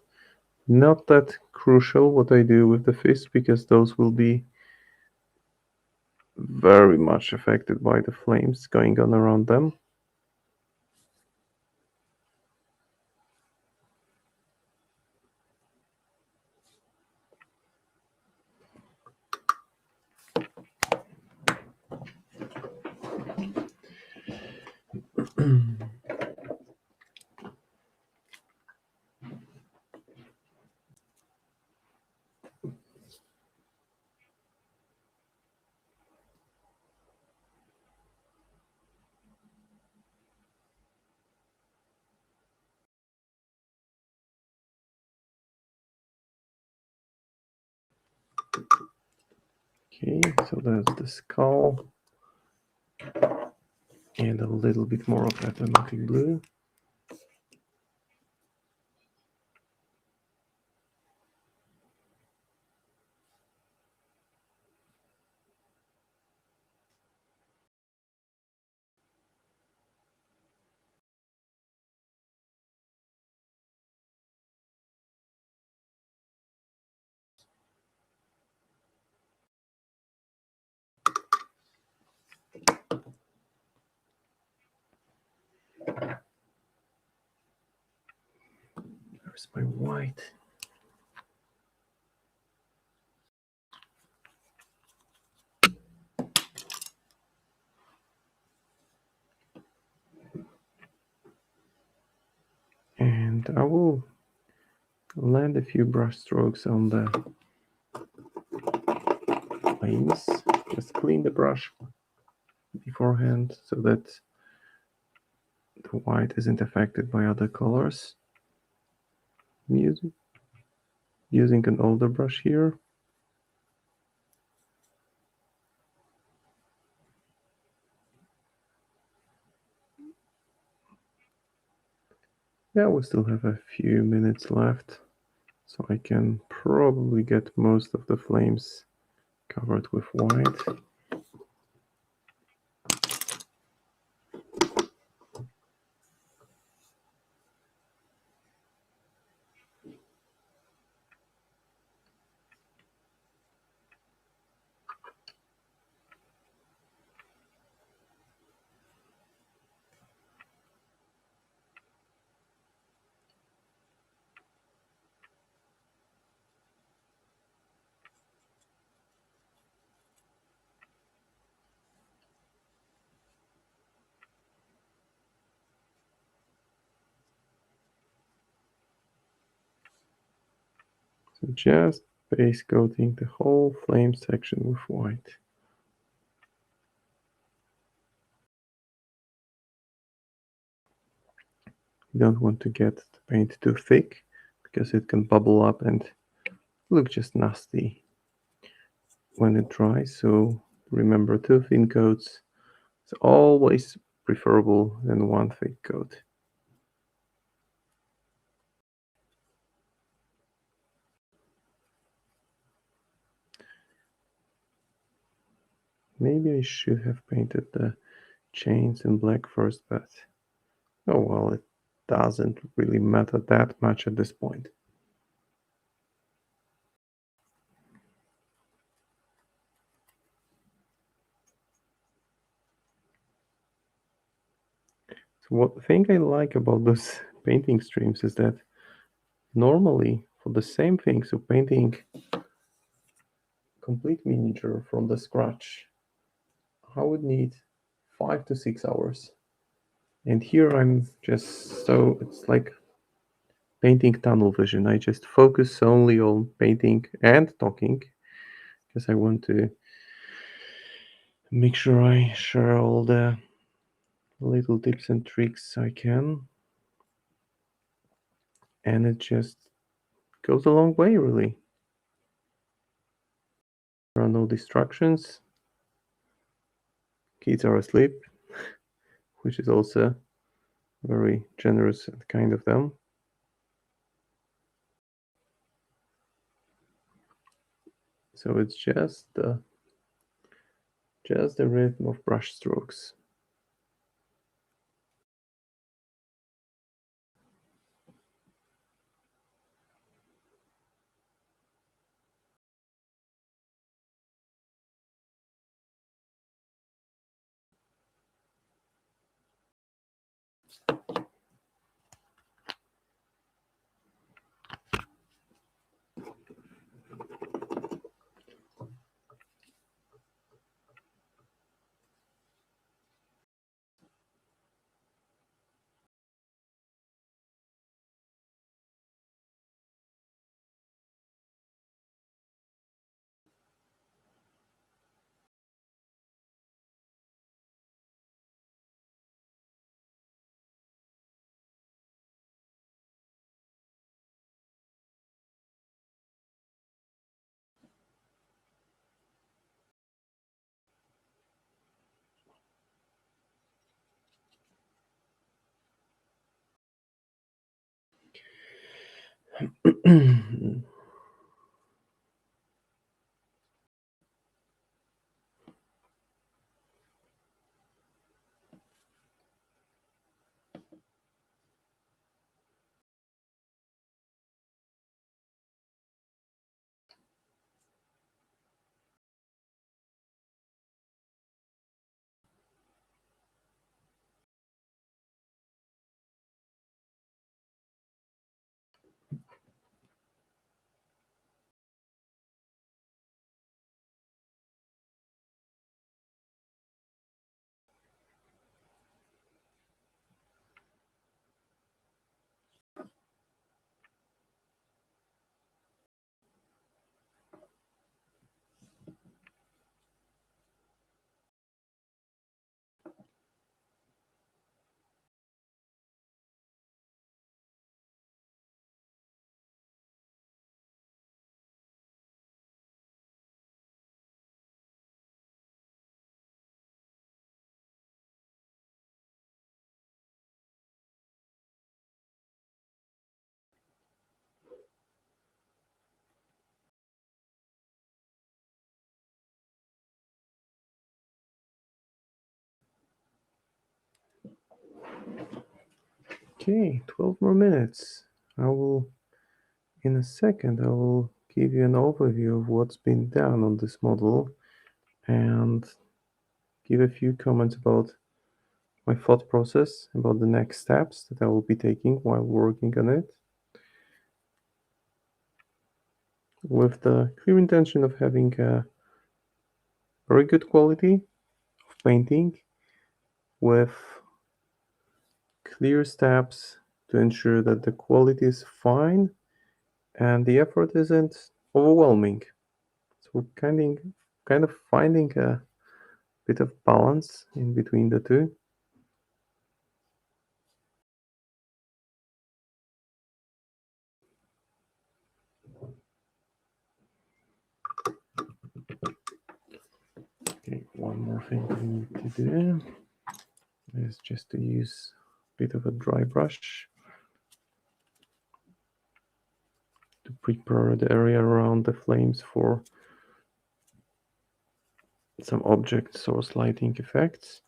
not that crucial what I do with the fists because those will be very much affected by the flames going on around them. Okay, so that's the skull and a little bit more of that aromatic blue. There's my white. And I will land a few brush strokes on the flames. Just clean the brush beforehand so that the white isn't affected by other colors. Using an older brush here. Yeah, we still have a few minutes left, so I can probably get most of the flames covered with white. So just base coating the whole flame section with white. You don't want to get the paint too thick because it can bubble up and look just nasty when it dries. So remember, 2 thin coats is always preferable than 1 thick coat. Maybe I should have painted the chains in black first, but oh well, it doesn't really matter that much at this point. So what thing I like about those painting streams is that normally for the same thing, so painting complete miniature from the scratch, I would need 5 to 6 hours. And here I'm just so it's like painting tunnel vision. I just focus only on painting and talking because I want to make sure I share all the little tips and tricks I can, and it just goes a long way, really. There are no distractions. Kids are asleep, which is also very generous and kind of them. So it's just the rhythm of brush strokes. Okay, 12 more minutes. In a second, I will give you an overview of what's been done on this model and give a few comments about my thought process about the next steps that I will be taking while working on it, with the clear intention of having a very good quality of painting with clear steps to ensure that the quality is fine and the effort isn't overwhelming. So kind of finding a bit of balance in between the two. Okay, one more thing we need to do is just to use a bit of a dry brush to prepare the area around the flames for some object source lighting effects.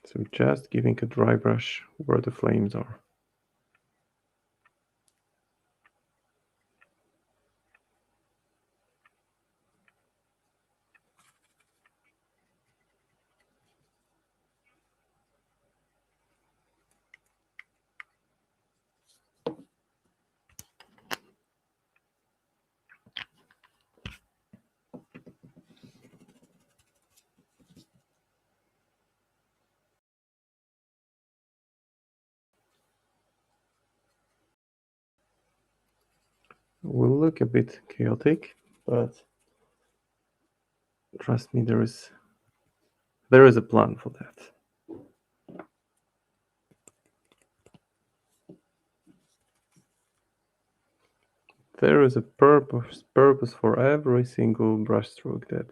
So just giving a dry brush where the flames are. Will look a bit chaotic, but Trust me, there is a plan for that. There is a purpose for every single brushstroke that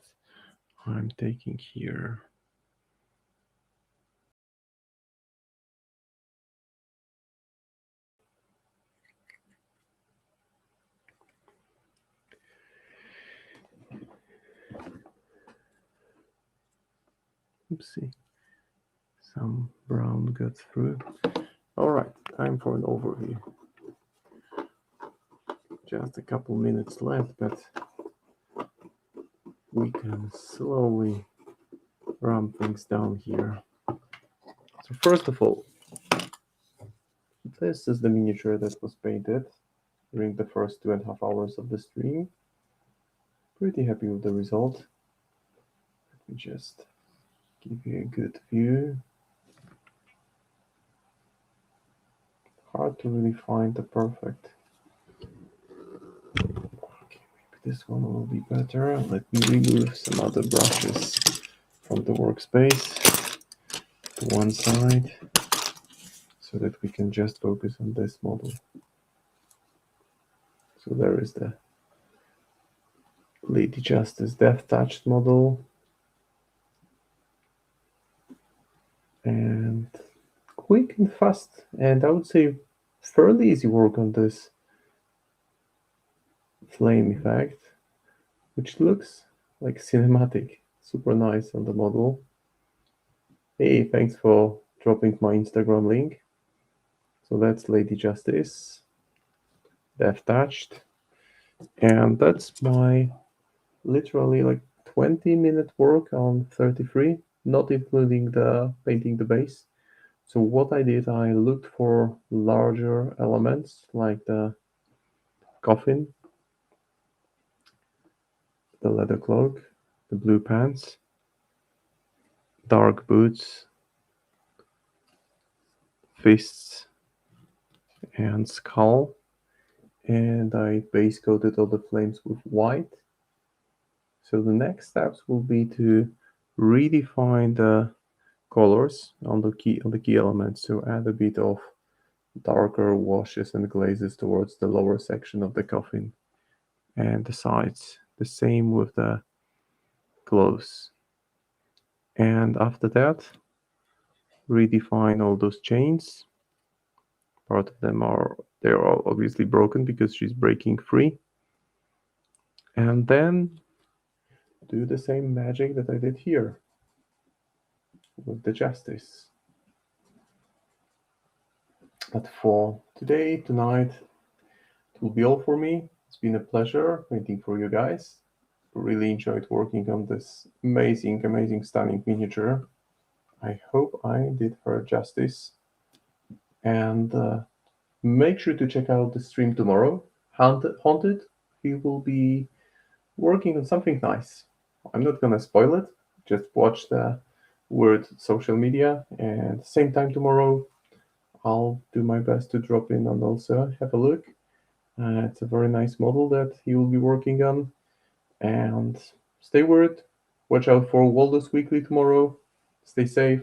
I'm taking here. Oopsie. Some brown got through. Alright, time for an overview. Just a couple minutes left, but we can slowly ramp things down here. So first of all, this is the miniature that was painted during the first 2.5 hours of the stream. Pretty happy with the result. Let me just give you a good view. Hard to really find the perfect. Okay, maybe this one will be better. Let me remove some other brushes from the workspace to one side so that we can just focus on this model. So there is the Lady Justice Death Touched model. And quick and fast, and I would say fairly easy work on this flame effect, which looks like cinematic. Super nice on the model. Hey, thanks for dropping my Instagram link. So that's Lady Justice, Death Touched, and that's my literally like 20-minute work on 33, not including the painting the base. So what I did, I looked for larger elements like the coffin, the leather cloak, the blue pants, dark boots, fists, and skull. And I base coated all the flames with white. So the next steps will be to redefine the colors on the key elements. So add a bit of darker washes and glazes towards the lower section of the coffin and the sides. The same with the clothes. And after that, redefine all those chains. Part of them they're all obviously broken because she's breaking free. And then do the same magic that I did here with the Justice. But for today, tonight, it will be all for me. It's been a pleasure painting for you guys. Really enjoyed working on this amazing, stunning miniature. I hope I did her justice. And make sure to check out the stream tomorrow. Haunted, he will be working on something nice. I'm not gonna spoil it. Just watch the word social media, and same time tomorrow, I'll do my best to drop in and also have a look. It's a very nice model that he will be working on. And stay word. Watch out for Waldo's Weekly tomorrow. Stay safe.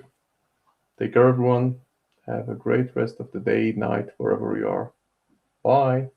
Take care, everyone. Have a great rest of the day, night, wherever you are. Bye.